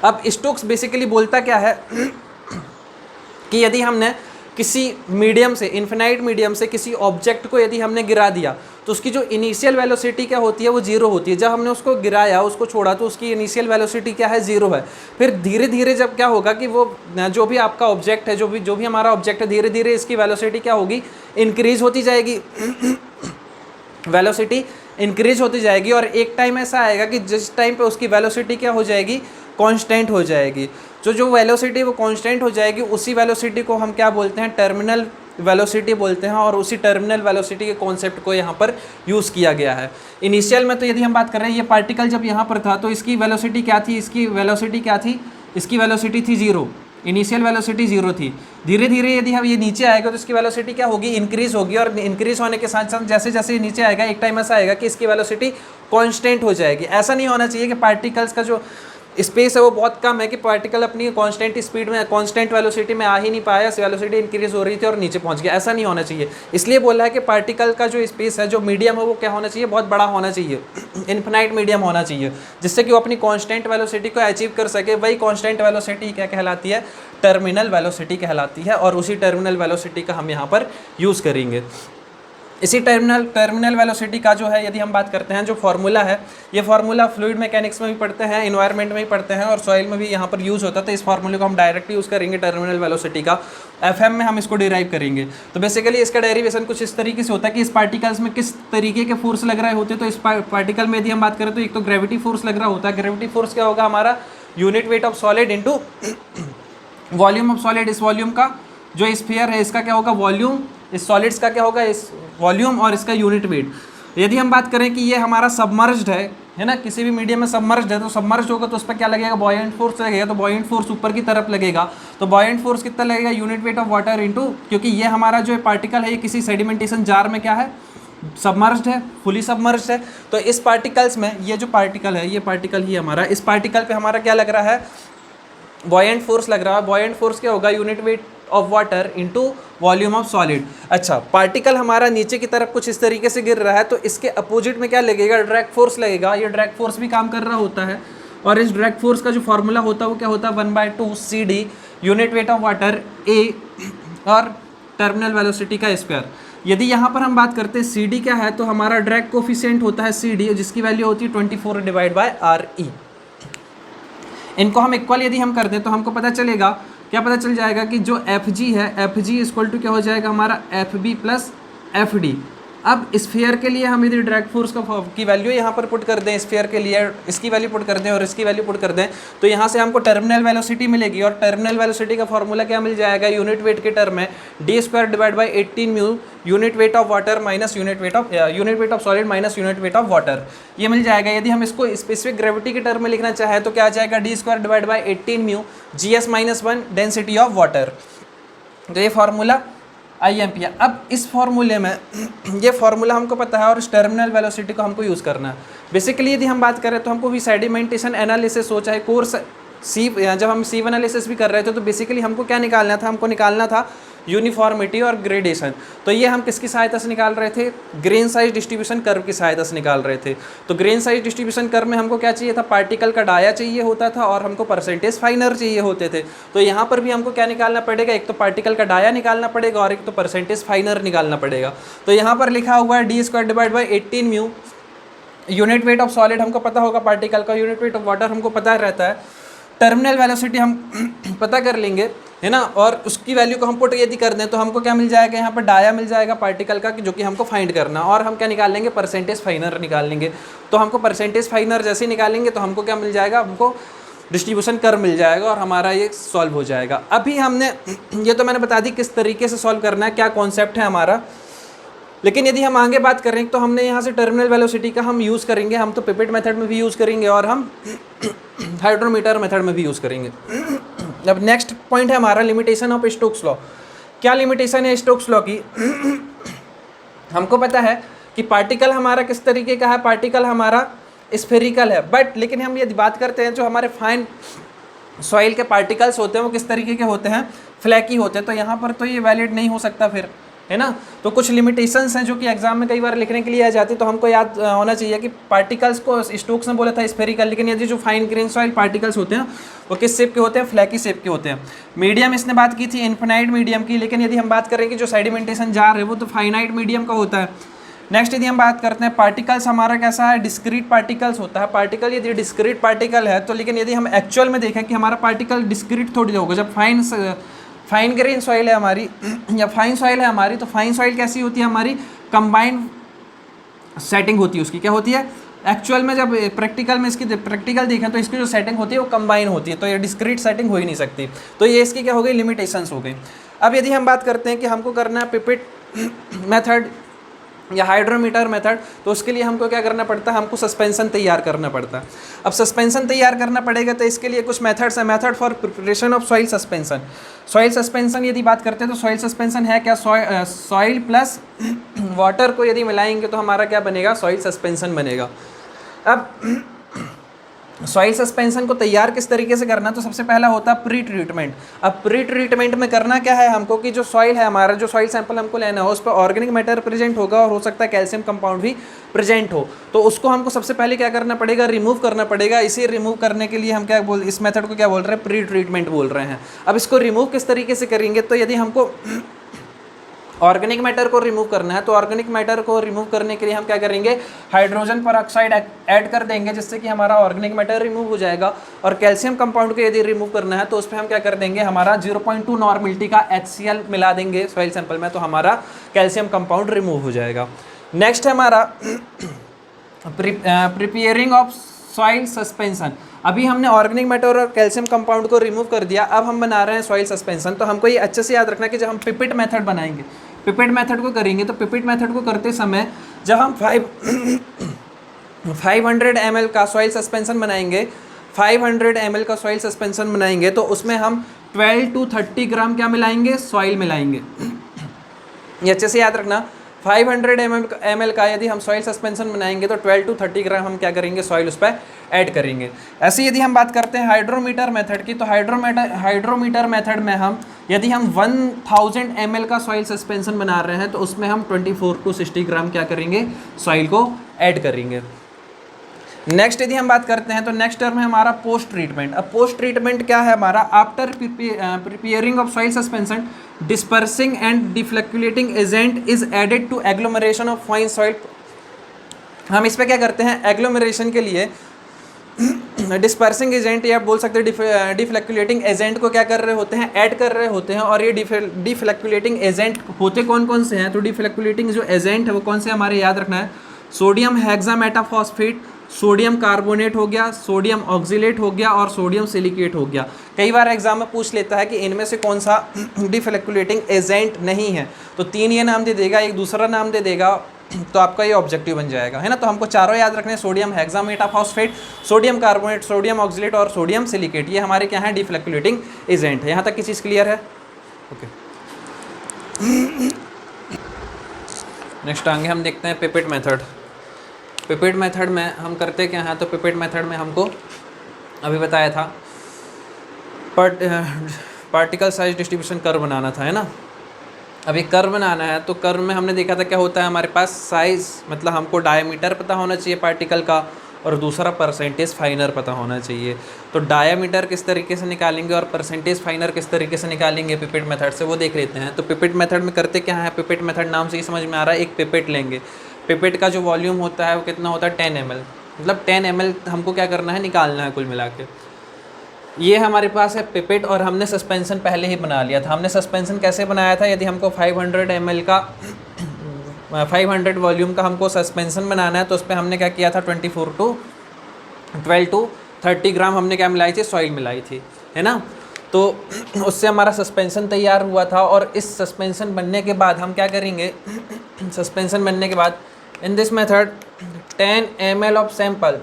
अब स्टोक्स बेसिकली बोलता क्या है कि यदि हमने किसी मीडियम से, इन्फिनाइट मीडियम से किसी ऑब्जेक्ट को यदि हमने गिरा दिया तो उसकी जो इनिशियल वेलोसिटी क्या होती है वो 0 होती है। जब हमने उसको गिराया, उसको छोड़ा, तो उसकी इनिशियल वेलोसिटी क्या है, 0 है। फिर धीरे धीरे जब क्या होगा कि वो जो भी आपका ऑब्जेक्ट है, जो भी हमारा ऑब्जेक्ट है, धीरे धीरे इसकी वेलोसिटी क्या होगी, इंक्रीज होती जाएगी। वेलोसिटी इंक्रीज होती जाएगी और एक टाइम ऐसा आएगा कि जिस टाइम पे उसकी वेलोसिटी क्या हो जाएगी, कांस्टेंट हो जाएगी। जो वेलोसिटी वो कांस्टेंट हो जाएगी, उसी वेलोसिटी को हम क्या बोलते हैं, टर्मिनल वेलोसिटी बोलते हैं, और उसी टर्मिनल वेलोसिटी के कॉन्सेप्ट को यहाँ पर यूज़ किया गया है। इनिशियल में तो यदि हम बात कर रहे हैं, ये पार्टिकल जब यहाँ पर था तो इसकी वेलोसिटी क्या थी, इसकी वेलोसिटी थी 0, इनिशियल वेलोसिटी 0 थी। धीरे धीरे यदि हम ये नीचे आएगा तो इसकी वेलोसिटी क्या होगी, इंक्रीज होगी, और इंक्रीज होने के साथ साथ जैसे जैसे नीचे आएगा एक टाइम ऐसा आएगा कि इसकी वेलोसिटी कांस्टेंट हो जाएगी। ऐसा नहीं होना चाहिए कि पार्टिकल्स का जो स्पेस है वो बहुत कम है कि पार्टिकल अपनी कांस्टेंट स्पीड में, कांस्टेंट वेलोसिटी में आ ही नहीं पाया, वेलोसिटी इंक्रीज हो रही थी और नीचे पहुंच गया। ऐसा नहीं होना चाहिए। इसलिए बोला है कि पार्टिकल का जो स्पेस है, जो मीडियम है, वो क्या होना चाहिए, बहुत बड़ा होना चाहिए, इन्फिनाइट मीडियम होना चाहिए, जिससे कि वो अपनी कांस्टेंट वेलोसिटी को अचीव कर सके। वही कांस्टेंट वेलोसिटी क्या कहलाती है, टर्मिनल वेलोसिटी कहलाती है, और उसी टर्मिनल वेलोसिटी का हम यहाँ पर यूज़ करेंगे। इसी टर्मिनल वेलोसिटी का जो है, यदि हम बात करते हैं, जो फार्मूला है, ये फार्मूला फ्लूइड मैकेनिक्स में भी पढ़ते हैं, इन्वायरमेंट में भी पढ़ते हैं, और सॉइल में भी यहाँ पर यूज़ होता है। तो इस फार्मूले को हम डायरेक्ट यूज़ करेंगे टर्मिनल वेलोसिटी का, एफएम में हम इसको डिराइव करेंगे। तो बेसिकली इसका डेरिवेशन कुछ इस तरीके से होता है कि इस पार्टिकल्स में किस तरीके के फोर्स लग रहे होते हैं। तो इस पार्टिकल में यदि हम बात करें तो एक तो ग्रेविटी फोर्स लग रहा होता है। ग्रेविटी फोर्स क्या होगा, हमारा unit weight of solid into volume of solid. इस वॉल्यूम का जो स्फीयर है इसका क्या होगा, वॉल्यूम, इस सॉलिड्स का क्या होगा, इस वॉल्यूम, और इसका यूनिट वेट। यदि हम बात करें कि ये हमारा सबमर्ज्ड है ना, किसी भी मीडियम में सबमर्ज्ड है, तो सबमर्ज्ड होगा तो उस पर क्या लगेगा, बॉयेंट फोर्स लगेगा। तो बॉयेंट फोर्स ऊपर की तरफ लगेगा, तो बॉयेंट फोर्स कितना लगेगा, unit weight of water into, क्योंकि ये हमारा जो पार्टिकल है ये किसी सेडिमेंटेशन जार में क्या है, सबमर्ज्ड है, फुली सबमर्ज्ड है। तो इस पार्टिकल्स में ये जो पार्टिकल है, ये पार्टिकल ही हमारा, इस पार्टिकल पे हमारा क्या लग रहा है, बॉयेंट फोर्स लग रहा है। बॉयेंट फोर्स क्या होगा, unit weight of water into volume of solid. अच्छा, पार्टिकल हमारा नीचे की तरफ कुछ इस तरीके से गिर रहा है, तो इसके अपोजिट में क्या लगेगा, ड्रैग फोर्स लगेगा। ये ड्रैग फोर्स भी काम कर रहा होता है, और इस ड्रैग फोर्स का जो फॉर्मूला होता है वो क्या होता है, 1/2 CD unit weight of water A और टर्मिनल वेलोसिटी का स्क्वायर। यदि यहाँ पर हम बात करते हैं CD क्या है, तो हमारा ड्रैग कोफिशिएंट होता है CD, जिसकी वैल्यू होती है 24/RE। इनको हम इक्वल यदि हम कर दें तो हमको पता चलेगा, क्या पता चल जाएगा कि जो Fg है, Fg इक्वल टू क्या हो जाएगा हमारा, FB प्लस FD। अब स्फीयर के लिए हम यदि ड्रैग फोर्स की वैल्यू यहाँ पर पुट कर दें, स्फीयर के लिए इसकी वैल्यू पुट कर दें और इसकी वैल्यू पुट कर दें, तो यहाँ से हमको टर्मिनल वेलोसिटी मिलेगी। और टर्मिनल वेलोसिटी का फॉर्मूला क्या मिल जाएगा, यूनिट वेट के टर्म में d² divide by 18 mu unit weight of water minus unit weight of solid minus unit weight of water, ये मिल जाएगा। यदि हम इसको स्पेसिफिक ग्रेविटी के टर्म में लिखना चाहें तो क्या आ जाएगा, d² divide by 18 mu GS-1 density of water. तो ये फार्मूला IMP है। अब इस फार्मूले में ये फार्मूला हमको पता है और इस टर्मिनल वेलोसिटी को हमको यूज़ करना है। बेसिकली यदि हम बात करें तो हमको भी सेडिमेंटेशन एनालिसिस हो चाहे कोर्स जब हम सीव एनालिसिस भी कर रहे थे तो बेसिकली हमको क्या निकालना था, हमको निकालना था यूनिफॉर्मिटी और ग्रेडेशन। तो ये हम किसकी सहायता से निकाल रहे थे, ग्रेन साइज डिस्ट्रीब्यूशन कर्व की सहायता से निकाल रहे थे। तो ग्रेन साइज डिस्ट्रीब्यूशन कर्व में हमको क्या चाहिए था, पार्टिकल का डाया चाहिए होता था और हमको परसेंटेज फाइनर चाहिए होते थे। तो यहाँ पर भी हमको क्या निकालना पड़ेगा, एक तो पार्टिकल का डाया निकालना पड़ेगा और एक तो परसेंटेज फाइनर निकालना पड़ेगा। तो यहाँ पर लिखा हुआ है d² divide by 18 mu unit weight of solid हमको पता होगा, पार्टिकल का यूनिट वेट ऑफ वाटर हमको पता रहता है, टर्मिनल वेलोसिटी हम पता कर लेंगे, है ना। और उसकी वैल्यू को हम पुट यदि कर दें तो हमको क्या मिल जाएगा, यहाँ पर डाया मिल जाएगा पार्टिकल का जो कि हमको फाइंड करना, और हम क्या निकाल लेंगे, परसेंटेज फाइनर निकाल लेंगे। तो हमको परसेंटेज फाइनर जैसे ही निकालेंगे तो हमको क्या मिल जाएगा, हमको डिस्ट्रीब्यूशन कर्व मिल जाएगा और हमारा ये सॉल्व हो जाएगा। अभी हमने ये तो मैंने बता दी किस तरीके से सॉल्व करना है, क्या कॉन्सेप्ट है हमारा। लेकिन यदि हम आगे बात करें तो हमने यहाँ से टर्मिनल वेलोसिटी का हम यूज़ करेंगे, हम तो पिपेट मेथड में भी यूज़ करेंगे और हम हाइड्रोमीटर मेथड में भी यूज़ करेंगे। अब नेक्स्ट पॉइंट है हमारा लिमिटेशन ऑफ स्टोक्स लॉ। क्या लिमिटेशन है स्टोक्स लॉ की, हमको पता है कि पार्टिकल हमारा किस तरीके का है, पार्टिकल हमारा स्फेरिकल है, बट लेकिन हम यदि बात करते हैं जो हमारे फाइन सॉइल के पार्टिकल्स होते हैं वो किस तरीके के होते हैं, फ्लैकी होते हैं। तो यहाँ पर तो ये वैलिड नहीं हो सकता फिर, है ना। तो कुछ लिमिटेशंस हैं जो कि एग्जाम में कई बार लिखने के लिए आ जाती, तो हमको याद होना चाहिए कि पार्टिकल्स को स्टोक्स ने बोला था स्फेरिकल, लेकिन यदि जो फाइन ग्रेन सॉइल पार्टिकल्स होते हैं वो किस शेप के होते हैं, फ्लैकी शेप के होते हैं। मीडियम इसने बात की थी इन्फिनाइट मीडियम की, लेकिन यदि हम बात करें कि जो सेडिमेंटेशन जार है वो तो फाइनाइट मीडियम का होता है। नेक्स्ट यदि हम बात करते हैं पार्टिकल्स हमारा कैसा है, डिस्क्रीट पार्टिकल्स होता है। पार्टिकल यदि डिस्क्रीट पार्टिकल है तो, लेकिन यदि हम एक्चुअल में देखें कि हमारा पार्टिकल डिस्क्रीट थोड़ी होगा, जब फाइन ग्रेन सॉइल है हमारी या फाइन सॉइल है हमारी, तो फाइन सॉइल कैसी होती है हमारी, कंबाइंड सेटिंग होती है उसकी। क्या होती है एक्चुअल में, जब प्रैक्टिकल में इसकी प्रैक्टिकल देखें तो इसकी जो सेटिंग होती है वो कंबाइन होती है, तो ये डिस्क्रीट सेटिंग हो ही नहीं सकती। तो ये इसकी क्या हो गई, लिमिटेशंस हो गई। अब यदि हम बात करते हैं कि हमको करना है पिपेट मेथड या हाइड्रोमीटर मेथड, तो उसके लिए हमको क्या करना पड़ता है, हमको सस्पेंशन तैयार करना पड़ता है। अब सस्पेंशन तैयार करना पड़ेगा तो इसके लिए कुछ मेथड्स हैं। Method for preparation of soil suspension. Soil suspension यदि बात करते हैं तो सॉइल सस्पेंशन है क्या, सॉइल प्लस वाटर को यदि मिलाएंगे तो हमारा क्या बनेगा, सॉइल सस्पेंशन बनेगा। अब सॉइल सस्पेंशन को तैयार किस तरीके से करना, तो सबसे पहला होता है प्री ट्रीटमेंट। अब प्री ट्रीटमेंट में करना क्या है हमको कि जो सॉइल है हमारा, जो सॉइल सैंपल हमको लेना हो उस पर ऑर्गेनिक मैटर प्रेजेंट होगा और हो सकता है कैल्शियम कंपाउंड भी प्रेजेंट हो, तो उसको हमको सबसे पहले क्या करना पड़ेगा, रिमूव करना पड़ेगा। इसे रिमूव करने के लिए हम क्या इस मेथड को क्या बोल रहे हैं, प्री ट्रीटमेंट बोल रहे हैं। अब इसको रिमूव किस तरीके से करेंगे, तो यदि हमको ऑर्गेनिक मैटर को रिमूव करना है तो ऑर्गेनिक मैटर को रिमूव करने के लिए हम क्या करेंगे, हाइड्रोजन परऑक्साइड ऐड कर देंगे जिससे कि हमारा ऑर्गेनिक मैटर रिमूव हो जाएगा। और कैल्शियम कंपाउंड को यदि रिमूव करना है तो उस पर हम क्या कर देंगे, हमारा 0.2 नॉर्मलिटी का HCl मिला देंगे सॉइल सैंपल में, तो हमारा कैल्शियम कंपाउंड रिमूव हो जाएगा। नेक्स्ट है हमारा प्रिपेयरिंग ऑफ सॉइल सस्पेंशन। अभी हमने ऑर्गेनिक मैटर और कैल्शियम कंपाउंड को रिमूव कर दिया, अब हम बना रहे हैं सॉइल सस्पेंशन। तो हमको ये अच्छे से याद रखना कि जब हम पिपेट मेथड बनाएंगे, पिपेट मेथड को करेंगे, तो पिपेट मेथड को करते समय जब हम 500 ml का सॉइल सस्पेंशन बनाएंगे, 500 ml का सॉइल सस्पेंशन बनाएंगे तो उसमें हम 12 to 30 ग्राम क्या मिलाएंगे, सॉइल मिलाएंगे। ये अच्छे से याद रखना, 500 ml का यदि हम सॉइल सस्पेंशन बनाएंगे तो 12 to 30 ग्राम हम क्या करेंगे, सॉइल उस पर ऐड करेंगे। ऐसे यदि हम बात करते हैं हाइड्रोमीटर मेथड की, तो हाइड्रोमीटर मेथड में हम यदि हम 1000 ml का सॉइल सस्पेंशन बना रहे हैं तो उसमें हम 24 to 60 ग्राम क्या करेंगे, सॉइल को ऐड करेंगे। नेक्स्ट यदि हम बात करते हैं तो नेक्स्ट टर्म है हमारा पोस्ट ट्रीटमेंट। अब पोस्ट ट्रीटमेंट क्या है हमारा, after preparing of soil suspension dispersing and deflocculating agent is added to agglomeration of fine soil. हम इस पर क्या करते हैं, एग्लोमरेशन के लिए डिस्पर्सिंग एजेंट या आप बोल सकते हैं डिफ्लैक्युलेटिंग एजेंट को क्या कर रहे होते हैं, ऐड कर रहे होते हैं। और ये डिफ्लैक्युलेटिंग एजेंट होते कौन कौन से हैं, तो डिफ्लैक्युलेटिंग जो एजेंट है वो कौन से हमारे याद रखना है, सोडियम हेक्सामेटाफॉस्फेट, सोडियम कार्बोनेट हो गया, सोडियम ऑक्जिलेट हो गया और सोडियम सिलिकेट हो गया। कई बार एग्जाम में पूछ लेता है कि इनमें से कौन सा डिफ्लैक्युलेटिंग एजेंट नहीं है, तो 3 ये नाम दे देगा, एक दूसरा नाम दे देगा, तो आपका ये ऑब्जेक्टिव बन जाएगा, है ना। तो हमको चारों याद रखने हैं, sodium hexametaphosphate, sodium carbonate, sodium oxalate और सोडियम सिलिकेट, ये हमारे क्या है, डिफ्लैक्युलेटिंग एजेंट है। यहाँ तक की चीज़ क्लियर है? ओके, नेक्स्ट आगे हम देखते हैं पिपेट मेथड। पिपेट मेथड में हम करते क्या हैं, तो पिपेट मेथड में हमको अभी बताया था पार्टिकल साइज डिस्ट्रीब्यूशन कर्व बनाना था, है ना। अभी कर्व बनाना है, तो कर्व में हमने देखा था क्या होता है हमारे पास, साइज़ मतलब हमको डायमीटर पता होना चाहिए पार्टिकल का, और दूसरा परसेंटेज फाइनर पता होना चाहिए। तो डायमीटर किस तरीके से निकालेंगे और परसेंटेज फाइनर किस तरीके से निकालेंगे पिपेट मेथड से, वो देख लेते हैं। तो पिपेट मेथड में करते क्या है, पिपेट मेथड नाम से ही समझ में आ रहा है, एक पिपेट लेंगे, पिपेट का जो वॉल्यूम होता है वो कितना होता है, 10 ml, मतलब 10 ml हमको क्या करना है, निकालना है कुल मिला के। ये हमारे पास है पिपेट, और हमने सस्पेंशन पहले ही बना लिया था। हमने सस्पेंशन कैसे बनाया था, यदि हमको 500 ml का 500 वॉल्यूम का हमको सस्पेंशन बनाना है, तो उस पर हमने क्या किया था, 12 to 30 ग्राम हमने क्या मिलाई थी, सॉइल मिलाई थी, है ना। तो उससे हमारा सस्पेंशन तैयार हुआ था। और इस सस्पेंशन बनने के बाद हम क्या करेंगे, सस्पेंशन बनने के बाद in this method 10 ml of sample,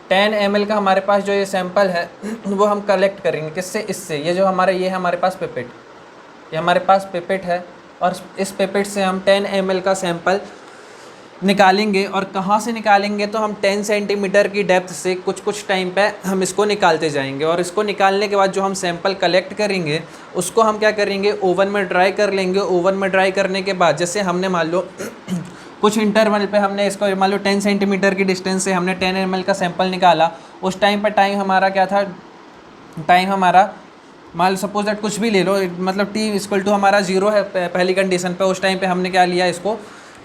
10 ml का हमारे पास जो ये सैंपल है वो हम कलेक्ट करेंगे, किससे, इससे। ये जो हमारे ये है हमारे पास पिपेट, ये हमारे पास पिपेट है, और इस पिपेट से हम 10 ml का सैंपल निकालेंगे। और कहाँ से निकालेंगे, तो हम 10 सेंटीमीटर की डेप्थ से कुछ टाइम पे हम इसको निकालते जाएंगे। और इसको निकालने के बाद जो हम सैंपल कलेक्ट करेंगे उसको हम क्या करेंगे, ओवन में ड्राई कर लेंगे। ओवन में ड्राई करने के बाद जैसे हमने मान लो कुछ इंटरवल पे हमने इसको मान लो 10 सेंटीमीटर की डिस्टेंस से हमने 10 ml का सैंपल निकाला, उस टाइम पर टाइम हमारा क्या था, टाइम हमारा मान सपोज दैट कुछ भी ले लो, मतलब t इक्वल टू हमारा 0 है पहली कंडीशन पे। उस टाइम पे हमने क्या लिया, इसको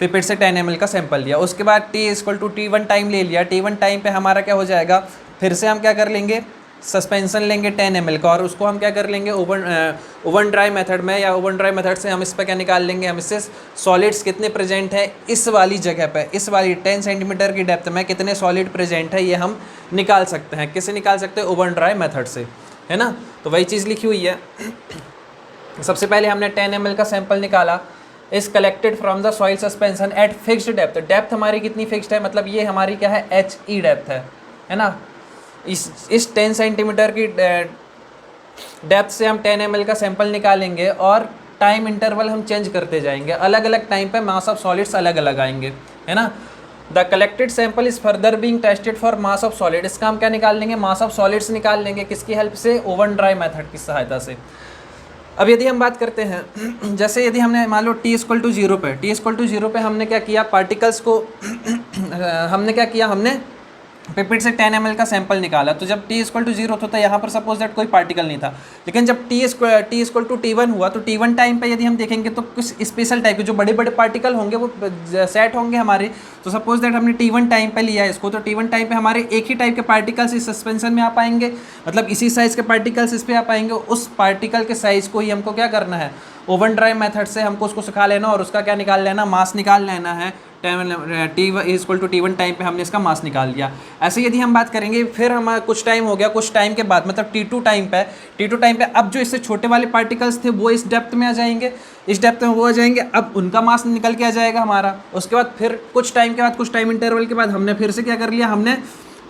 पिपेट से 10 ml का सैंपल लिया। उसके बाद t equal to t1 time ले लिया। t1 टाइम पे हमारा क्या हो जाएगा, फिर से हम क्या कर लेंगे, सस्पेंशन लेंगे 10 ml का, और उसको हम क्या कर लेंगे, ओवन ड्राई मेथड में, या ओवन ड्राई मेथड से हम इस पर क्या निकाल लेंगे, हम इससे सॉलिड्स कितने प्रेजेंट है इस वाली जगह पे, इस वाली 10 सेंटीमीटर की डेप्थ में कितने सॉलिड प्रेजेंट है, ये हम निकाल सकते हैं। किससे निकाल सकते हैं, ओवन ड्राई मेथड से, है ना। तो वही चीज़ लिखी हुई है। सबसे पहले हमने 10 ml का सैंपल निकाला, is collected from the soil suspension at fixed depth. Depth हमारी कितनी फिक्स्ड है, मतलब ये हमारी क्या है, HE डेप्थ है ना। इस 10 सेंटीमीटर की डेप्थ से हम 10 ml का सैंपल निकालेंगे, और टाइम इंटरवल हम चेंज करते जाएंगे, अलग अलग टाइम पे मास ऑफ सॉलिड्स अलग अलग आएंगे, है ना। The collected sample is further being tested for mass of solid. इसका हम क्या निकाल लेंगे, मास ऑफ सॉलिड्स निकाल लेंगे, किसकी हेल्प से, ओवन ड्राई मेथड की सहायता से। अब यदि हम बात करते हैं, जैसे यदि हमने मान लो t इक्वल टू 0 पे, t इक्वल टू 0 पे हमने क्या किया, पार्टिकल्स को हमने क्या किया, हमने पिपेट से 10 ml का सैंपल निकाला। तो जब t इक्वल टू 0 था, तो यहाँ पर सपोज दैट कोई पार्टिकल नहीं था। लेकिन जब t इक्वल टू t1 हुआ, तो t1 टाइम पे यदि हम देखेंगे तो कुछ स्पेशल टाइप के जो बड़े बड़े पार्टिकल होंगे वो सेट होंगे हमारे। तो सपोज दैट हमने t1 टाइम पे लिया इसको, तो t1 टाइम पे हमारे एक ही टाइप के पार्टिकल्स इस सस्पेंशन में आ पाएंगे, मतलब इसी साइज़ के पार्टिकल्स इस पर आ पाएंगे। उस पार्टिकल के साइज़ को ही हमको क्या करना है, ओवन ड्राई मेथड से हमको उसको सुखा लेना, और उसका क्या निकाल लेना, मास निकाल लेना है। t equal to t1 time पे हमने इसका मास निकाल लिया। ऐसे यदि हम बात करेंगे, फिर हम कुछ टाइम हो गया, कुछ टाइम के बाद मतलब t2 टाइम पे अब जो इससे छोटे वाले पार्टिकल्स थे वो इस डेप्थ में आ जाएंगे, इस डेप्थ में वो आ जाएंगे, अब उनका मास निकल के आ जाएगा हमारा। उसके बाद फिर कुछ टाइम के बाद, कुछ टाइम इंटरवल के बाद हमने फिर से क्या कर लिया, हमने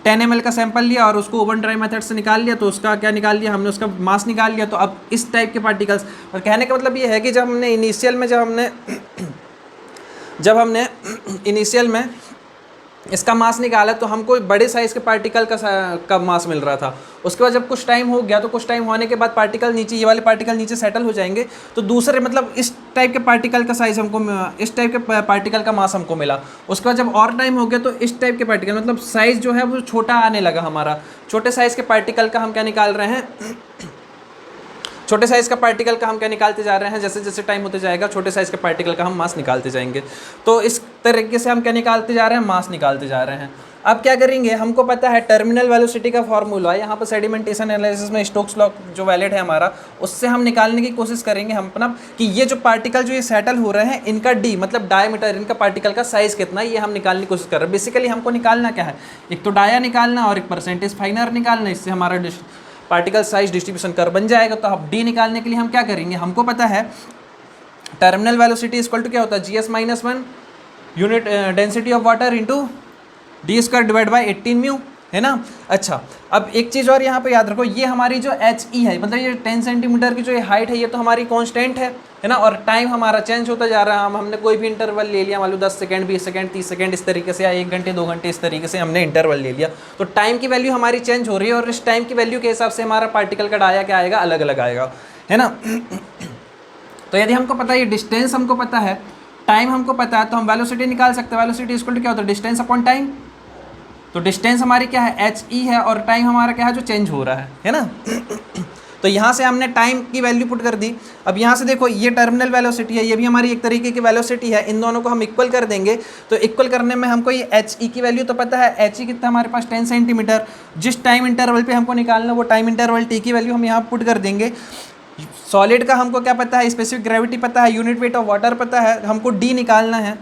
10 ml का सैंपल लिया और उसको ओवन ड्राई मेथड से निकाल लिया, तो उसका क्या निकाल लिया हमने, उसका मास निकाल लिया। तो अब इस टाइप के पार्टिकल्स, और कहने का मतलब ये है कि जब हमने इनिशियल में इसका मास निकाला, तो हमको बड़े साइज़ के पार्टिकल का मास मिल रहा था। उसके बाद जब कुछ टाइम हो गया, तो कुछ टाइम होने के बाद पार्टिकल नीचे, ये वाले पार्टिकल नीचे सेटल हो जाएंगे, तो दूसरे मतलब इस टाइप के पार्टिकल का साइज़ हमको, इस टाइप के पार्टिकल का मास हमको मिला। उसके बाद जब और टाइम हो गया, तो इस टाइप के पार्टिकल मतलब साइज़ जो है वो छोटा आने लगा हमारा। छोटे साइज़ के पार्टिकल का हम क्या निकाल रहे हैं, छोटे साइज़ का पार्टिकल का हम क्या निकालते जा रहे हैं, जैसे जैसे टाइम होते जाएगा छोटे साइज़ के पार्टिकल का हम मास निकालते जाएंगे। तो इस तरीके से हम क्या निकालते जा रहे हैं, मास निकालते जा रहे हैं। अब क्या करेंगे, हमको पता है टर्मिनल वेलोसिटी का फॉर्मूला है, यहाँ पर सेडिमेंटेशन एनालिसिस में स्टोक्स लॉ जो वैलिड है हमारा, उससे हम निकालने की कोशिश करेंगे हम अपना कि ये जो पार्टिकल जो ये सेटल हो रहे हैं इनका डी मतलब डायमीटर, इनका पार्टिकल का साइज़ कितना है, ये हम निकालने की कोशिश कर रहे हैं। बेसिकली हमको निकालना क्या है, एक तो डाया निकालना और एक परसेंटेज फाइनर निकालना, इससे हमारा पार्टिकल साइज डिस्ट्रीब्यूशन कर्व बन जाएगा। तो अब डी निकालने के लिए हम क्या करेंगे, हमको पता है टर्मिनल वेलोसिटी इक्वल टू क्या होता है, GS-1 unit density of water into D square divide by 18 mu, है ना। अच्छा, अब एक चीज़ और यहाँ पे याद रखो, ये हमारी जो HE है मतलब ये 10 सेंटीमीटर की जो ये हाइट है ये तो हमारी कांस्टेंट है ना, और टाइम हमारा चेंज होता जा रहा है। हमने कोई भी इंटरवल ले लिया, मान लो 10 सेकंड 20 सेकंड 30 सेकंड इस तरीके से, या 1 घंटे 2 घंटे इस तरीके से हमने इंटरवल ले लिया, तो टाइम की वैल्यू हमारी चेंज हो रही है और इस टाइम की वैल्यू के हिसाब से हमारा पार्टिकल का डाया क्या आएगा, अलग अलग आएगा, है ना। तो यदि हमको पता है ये डिस्टेंस हमको पता है, टाइम हमको पता है, तो हम वेलोसिटी निकाल सकते हैं। वेलोसिटी इक्वल टू क्या होता है, डिस्टेंस अपॉन टाइम। तो डिस्टेंस हमारी क्या है, HE है, और टाइम हमारा क्या है, जो चेंज हो रहा है ना। तो यहाँ से हमने टाइम की वैल्यू पुट कर दी। अब यहाँ से देखो ये टर्मिनल वेलोसिटी है, ये भी हमारी एक तरीके की वेलोसिटी है, इन दोनों को हम इक्वल कर देंगे। तो इक्वल करने में हमको ये HE की वैल्यू तो पता है, HE कितना हमारे पास 10 सेंटीमीटर, जिस टाइम इंटरवल पे हमको निकालना वो टाइम इंटरवल T की वैल्यू हम यहाँ पुट कर देंगे। सॉलिड का हमको क्या पता है, स्पेसिफिक ग्रेविटी पता है, यूनिट वेट ऑफ वाटर पता है, हमको D निकालना है,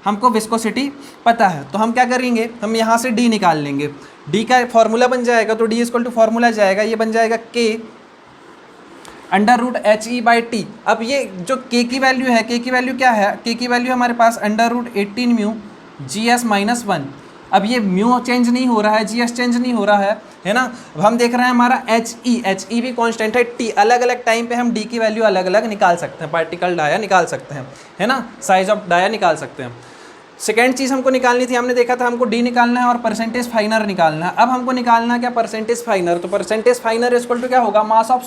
हमको विस्कोसिटी पता है। तो हम क्या करेंगे, हम यहाँ से D निकाल लेंगे। D का फॉर्मूला बन जाएगा, तो D इक्वल टू फॉर्मूला जाएगा, ये बन जाएगा K अंडर रूट HE/T। अब ये जो K की वैल्यू है, K की वैल्यू क्या है, K की वैल्यू हमारे पास अंडर रूट 18 म्यू GS-1। अब ये म्यू चेंज नहीं हो रहा है, GS चेंज नहीं हो रहा है ना। अब हम देख रहे हैं हमारा HE भी कांस्टेंट है, T अलग अलग टाइम पे हम D की वैल्यू अलग अलग निकाल सकते हैं, पार्टिकल डाया निकाल सकते हैं, है ना, साइज ऑफ डाया निकाल सकते हैं। सेकेंड चीज़ हमको निकालनी थी, हमने देखा था हमको D निकालना है और परसेंटेज फाइनर निकालना है। अब हमको निकालना है क्या, परसेंटेज फाइनर। तो परसेंटेज फाइनर इक्वल टू क्या होगा, mass of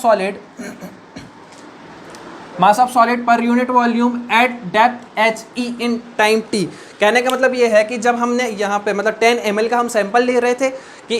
solid per unit volume at depth HE in time T। कहने का मतलब ये है कि जब हमने यहाँ पे मतलब 10 ml का हम सैंपल ले रहे थे कि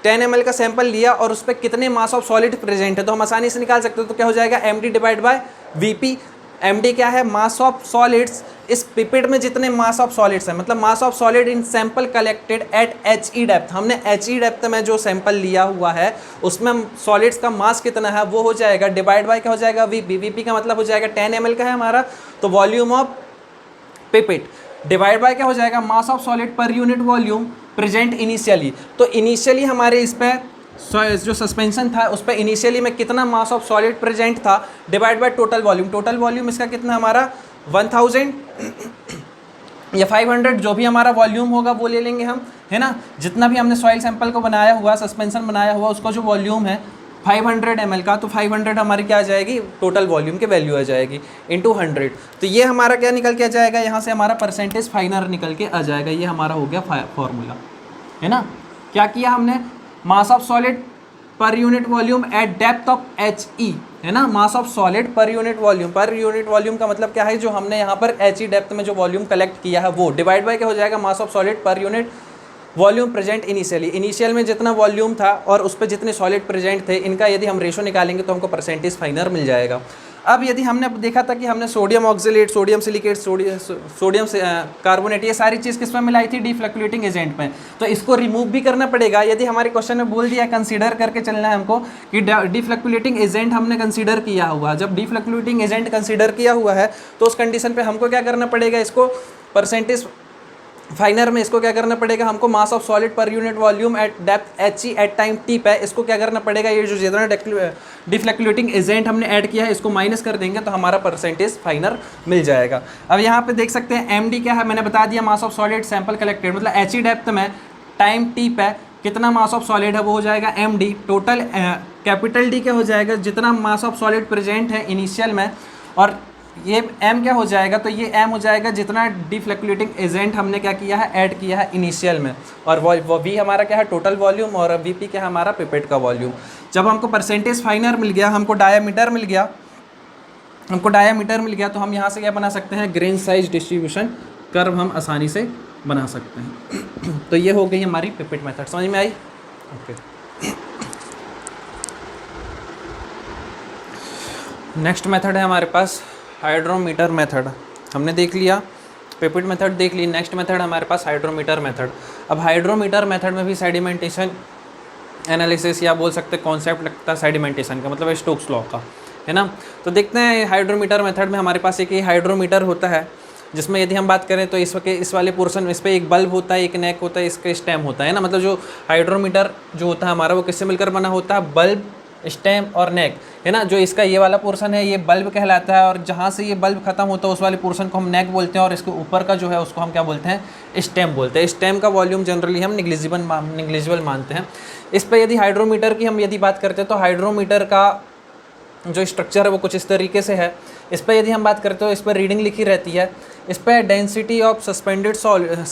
10 ml का सैंपल लिया और उस पर कितने मास ऑफ सॉलिड प्रेजेंट है, तो हम आसानी से निकाल सकते हो। तो क्या हो जाएगा, MD divide by VP। MD क्या है, मास ऑफ सॉलिड्स, इस पिपेट में जितने मास ऑफ सॉलिड्स हैं, मतलब मास of solid in sample collected at HE depth. हमने HE डेप्थ में जो सैंपल लिया हुआ है उसमें सॉलिड्स का मास कितना है वो हो जाएगा, डिवाइड बाय क्या हो जाएगा, VP। VP का मतलब हो जाएगा 10 ml का है हमारा, तो volume of pipette divide by क्या हो जाएगा, मास of solid per unit volume present initially. तो इनिशियली हमारे इस पर जो सस्पेंशन था उस पर इनिशियली में कितना मास ऑफ सॉलिड प्रेजेंट था, divide by total volume. Total volume इसका कितना हमारा 1000 या 500, जो भी हमारा वॉल्यूम होगा वो ले लेंगे हम, है ना। जितना भी हमने सॉइल सैंपल को बनाया हुआ, सस्पेंशन बनाया हुआ, उसका जो वॉल्यूम है 500 ml का, तो 500 हमारी क्या आ जाएगी, टोटल वॉल्यूम की वैल्यू आ जाएगी इंटू 100। तो ये हमारा क्या निकल के आ जाएगा, यहाँ से हमारा परसेंटेज फाइनर निकल के आ जाएगा। ये हमारा हो गया फॉर्मूला, है ना। क्या किया हमने, मास of solid per unit volume at depth of HE, है ना, मास of solid per unit volume का मतलब क्या है, जो हमने यहाँ पर HE डेप्थ में जो वॉल्यूम कलेक्ट किया है वो, डिवाइड बाय क्या हो जाएगा, मास of solid per unit volume present initially. Initial में जितना वॉल्यूम था और उस पर जितने सॉलिड प्रेजेंट थे, इनका यदि हम रेशो निकालेंगे तो हमको परसेंटेज फाइनर मिल जाएगा। अब यदि हमने देखा था कि हमने sodium oxalate, sodium silicate, sodium carbonate, ये सारी चीज़ किस में मिलाई थी, डिफ्लक्चुएटिंग एजेंट में। तो इसको रिमूव भी करना पड़ेगा। यदि हमारे क्वेश्चन में बोल दिया कंसीडर करके चलना है हमको कि डिफ्लक्चुएटिंग एजेंट हमने कंसीडर किया हुआ, जब डिफ्लक्चुएटिंग एजेंट कंसीडर किया हुआ है तो उस कंडीशन पर हमको क्या करना पड़ेगा, इसको परसेंटेज फाइनर में इसको क्या करना पड़ेगा, हमको mass of solid per unit volume at depth HE at time T पे इसको क्या करना पड़ेगा, ये जो जितना डिफ्लक्चुएटिंग एजेंट हमने ऐड किया है इसको माइनस कर देंगे तो हमारा परसेंटेज फाइनर मिल जाएगा। अब यहाँ पे देख सकते हैं MD क्या है, मैंने बता दिया, मास ऑफ सॉलिड सैंपल कलेक्टेड, मतलब HE डेप्थ में टाइम T पे कितना मास ऑफ सॉलिड है वो हो जाएगा MD। टोटल कैपिटल D क्या हो जाएगा, जितना मास ऑफ सॉलिड प्रेजेंट है इनिशियल में, और ये M क्या हो जाएगा, तो ये M हो जाएगा जितना डिफ्लक्चुएटिंग एजेंट हमने क्या किया है, ऐड किया है इनिशियल में, और वो V हमारा क्या है, टोटल वॉल्यूम, और VP क्या है हमारा पिपेट का वॉल्यूम। जब हमको परसेंटेज फाइनर मिल गया, हमको डायामीटर मिल गया, तो हम यहाँ से क्या बना सकते हैं, ग्रेन साइज डिस्ट्रीब्यूशन कर्व हम आसानी से बना सकते हैं। तो ये हो गई हमारी पिपेट मेथड, समझ में आई, ओके। नेक्स्ट मेथड है हमारे पास हाइड्रोमीटर मेथड, हमने देख लिया पिपेट मेथड देख ली। नेक्स्ट मेथड हमारे पास हाइड्रोमीटर मेथड। अब हाइड्रोमीटर मेथड में भी सेडिमेंटेशन एनालिसिस या बोल सकते कॉन्सेप्ट लगता है सेडिमेंटेशन का, मतलब स्टोक्स लॉ का, है ना। तो देखते हैं हाइड्रोमीटर मेथड में हमारे पास एक ही हाइड्रोमीटर होता है, जिसमें यदि हम बात करें तो इस वाले पोर्शन, इस पर एक बल्ब होता है, एक नेक होता है, इसका स्टेम होता है ना। मतलब जो हाइड्रोमीटर जो होता है हमारा वो किससे मिलकर बना होता है, बल्ब, स्टेम और नेक, है ना। जो इसका ये वाला पोर्शन है ये बल्ब कहलाता है, और जहाँ से ये बल्ब खत्म होता है उस वाले पोर्शन को हम नेक बोलते हैं, और इसके ऊपर का जो है उसको हम क्या बोलते हैं, स्टेम बोलते हैं। स्टेम का वॉल्यूम जनरली हम निग्लिजिबल मानते हैं। इस पर यदि हाइड्रोमीटर की हम यदि बात करते हैं तो हाइड्रोमीटर का जो स्ट्रक्चर है वो कुछ इस तरीके से है। इस पर यदि हम बात करते हो, इस पर रीडिंग लिखी रहती है, इस पर density of suspended soil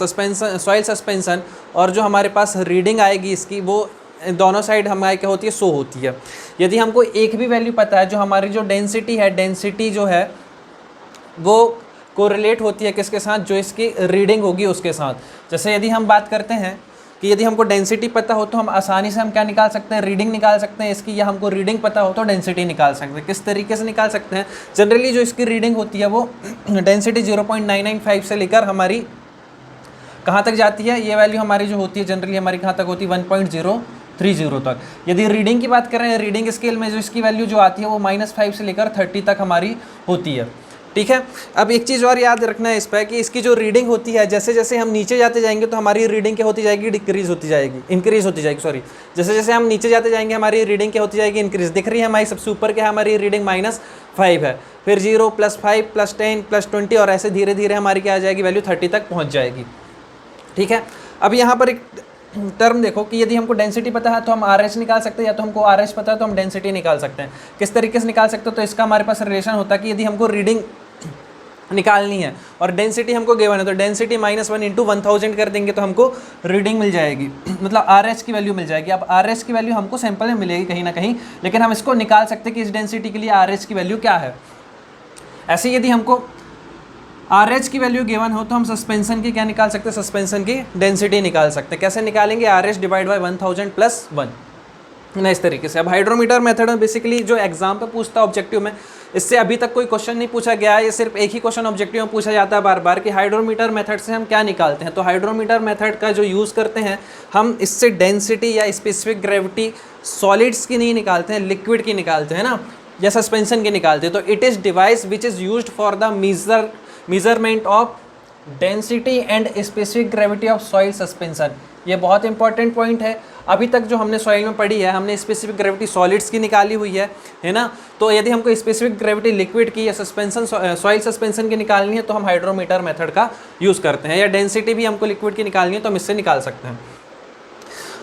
suspension, और जो हमारे पास रीडिंग आएगी इसकी वो दोनों साइड हमारी क्या होती है, शो होती है। यदि हमको एक भी वैल्यू पता है, जो हमारी जो डेंसिटी है, डेंसिटी जो है वो कोरिलेट होती है किसके साथ, जो इसकी रीडिंग होगी उसके साथ। जैसे यदि हम बात करते हैं कि यदि हमको डेंसिटी पता हो तो हम आसानी से हम क्या निकाल सकते हैं, रीडिंग निकाल सकते हैं इसकी, या हमको रीडिंग पता हो तो डेंसिटी निकाल सकते हैं। किस तरीके से निकाल सकते हैं, जनरली जो इसकी रीडिंग होती है वो डेंसिटी 0.995 से लेकर हमारी कहाँ तक जाती है, ये वैल्यू हमारी जो होती है जनरली हमारी कहाँ तक होती है, 1.030 तक। यदि रीडिंग की बात करें, रीडिंग स्केल में जो इसकी वैल्यू जो आती है वो -5 से लेकर 30 तक हमारी होती है, ठीक है। अब एक चीज़ और याद रखना है इस पर कि इसकी जो रीडिंग होती है, जैसे जैसे हम नीचे जाते जाएंगे तो हमारी रीडिंग क्या होती जाएगी, इंक्रीज़ होती जाएगी, सॉरी। जैसे जैसे हम नीचे जाते जाएंगे हमारी रीडिंग क्या होती जाएगी, इंक्रीज़। दिख रही है हमारी सबसे ऊपर क्या है, हमारी रीडिंग -5 है, फिर 0 +5 +10 +20, और ऐसे धीरे धीरे हमारी क्या आ जाएगी, वैल्यू 30 तक पहुँच जाएगी, ठीक है। अब यहाँ पर एक टर्म देखो कि यदि हमको डेंसिटी पता है तो हम RH निकाल सकते हैं, या तो हमको RH पता है तो हम डेंसिटी निकाल सकते हैं। किस तरीके से निकाल सकते हो, तो इसका हमारे पास रिलेशन होता है कि यदि हमको रीडिंग निकालनी है और डेंसिटी हमको गिवन है, तो डेंसिटी -1 × 1000 कर देंगे तो हमको रीडिंग मिल जाएगी, मतलब RH की वैल्यू मिल जाएगी। अब RH की वैल्यू हमको सैंपल में मिलेगी कहीं ना कहीं, लेकिन हम इसको निकाल सकते हैं कि इस डेंसिटी के लिए RH की वैल्यू क्या है। ऐसे यदि हमको RH की वैल्यू गिवन हो तो हम सस्पेंशन की क्या निकाल सकते हैं, सस्पेंशन की डेंसिटी निकाल सकते हैं। कैसे निकालेंगे, RH / 1000 + 1 ना, इस तरीके से। अब हाइड्रोमीटर मेथड में बेसिकली जो एग्जाम पे पूछता है ऑब्जेक्टिव में, इससे अभी तक कोई क्वेश्चन नहीं पूछा गया है, ये सिर्फ एक ही क्वेश्चन ऑब्जेक्टिव में पूछा जाता है बार बार कि हाइड्रोमीटर मेथड से हम क्या निकालते हैं। तो हाइड्रोमीटर मेथड का जो यूज़ करते हैं हम, इससे डेंसिटी या स्पेसिफिक ग्रेविटी सॉलिड्स की नहीं निकालते हैं, लिक्विड की निकालते हैं ना, या सस्पेंशन की निकालते हैं। तो it is device which is used for the measurement of density and specific gravity of soil suspension. ये बहुत इंपॉर्टेंट पॉइंट है। अभी तक जो हमने सॉइल में पढ़ी है, हमने स्पेसिफिक ग्रेविटी सॉलिड्स की निकाली हुई है ना। तो यदि हमको स्पेसिफिक ग्रेविटी लिक्विड की या सस्पेंशन सॉइल सस्पेंशन की निकालनी है तो हम हाइड्रोमीटर मेथड का यूज़ करते हैं, या डेंसिटी भी हमको लिक्विड की निकालनी है तो हम इससे निकाल सकते हैं।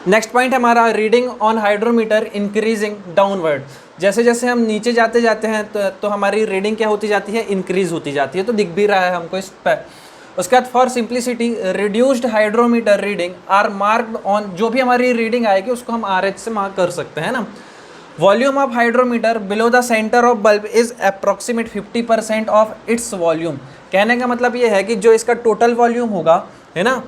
नेक्स्ट पॉइंट है हमारा, reading on hydrometer increasing downward. जैसे जैसे हम नीचे जाते जाते हैं तो हमारी रीडिंग क्या होती जाती है, इंक्रीज होती जाती है। तो दिख भी रहा है हमको इस पर। उसके बाद for simplicity reduced hydrometer reading are marked on, जो भी हमारी रीडिंग आएगी उसको हम RH से मार्क कर सकते हैं ना। Volume of hydrometer below the centre of bulb is approximate 50% of its volume. कहने का मतलब ये है कि जो इसका टोटल वॉल्यूम होगा, है ना,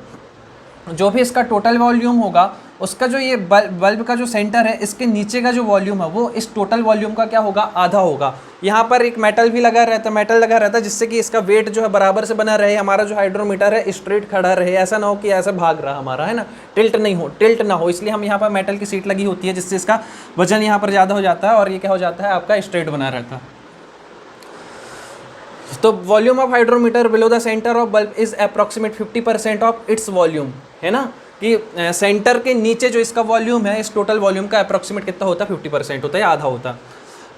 जो भी इसका टोटल वॉल्यूम होगा उसका जो ये बल्ब का जो सेंटर है, इसके नीचे का जो वॉल्यूम है वो इस टोटल वॉल्यूम का क्या होगा, आधा होगा। यहाँ पर एक मेटल भी लगा रहता है, मेटल लगा रहता है जिससे कि इसका वेट जो है बराबर से बना रहे, हमारा जो हाइड्रोमीटर है स्ट्रेट खड़ा रहे, ऐसा ना हो कि ऐसा भाग रहा हमारा, है ना, टिल्ट ना हो। इसलिए हम यहाँ पर मेटल की सीट लगी होती है जिससे इसका वजन यहाँ पर ज़्यादा हो जाता है और ये क्या हो जाता है, आपका स्ट्रेट बना रहता है। तो volume of hydrometer below the centre of bulb is approximate 50% of its volume, है ना, कि सेंटर के नीचे जो इसका वॉल्यूम है, इस टोटल वॉल्यूम का अप्रॉक्सीमेट कितना होता है, 50% होता है, आधा होता है।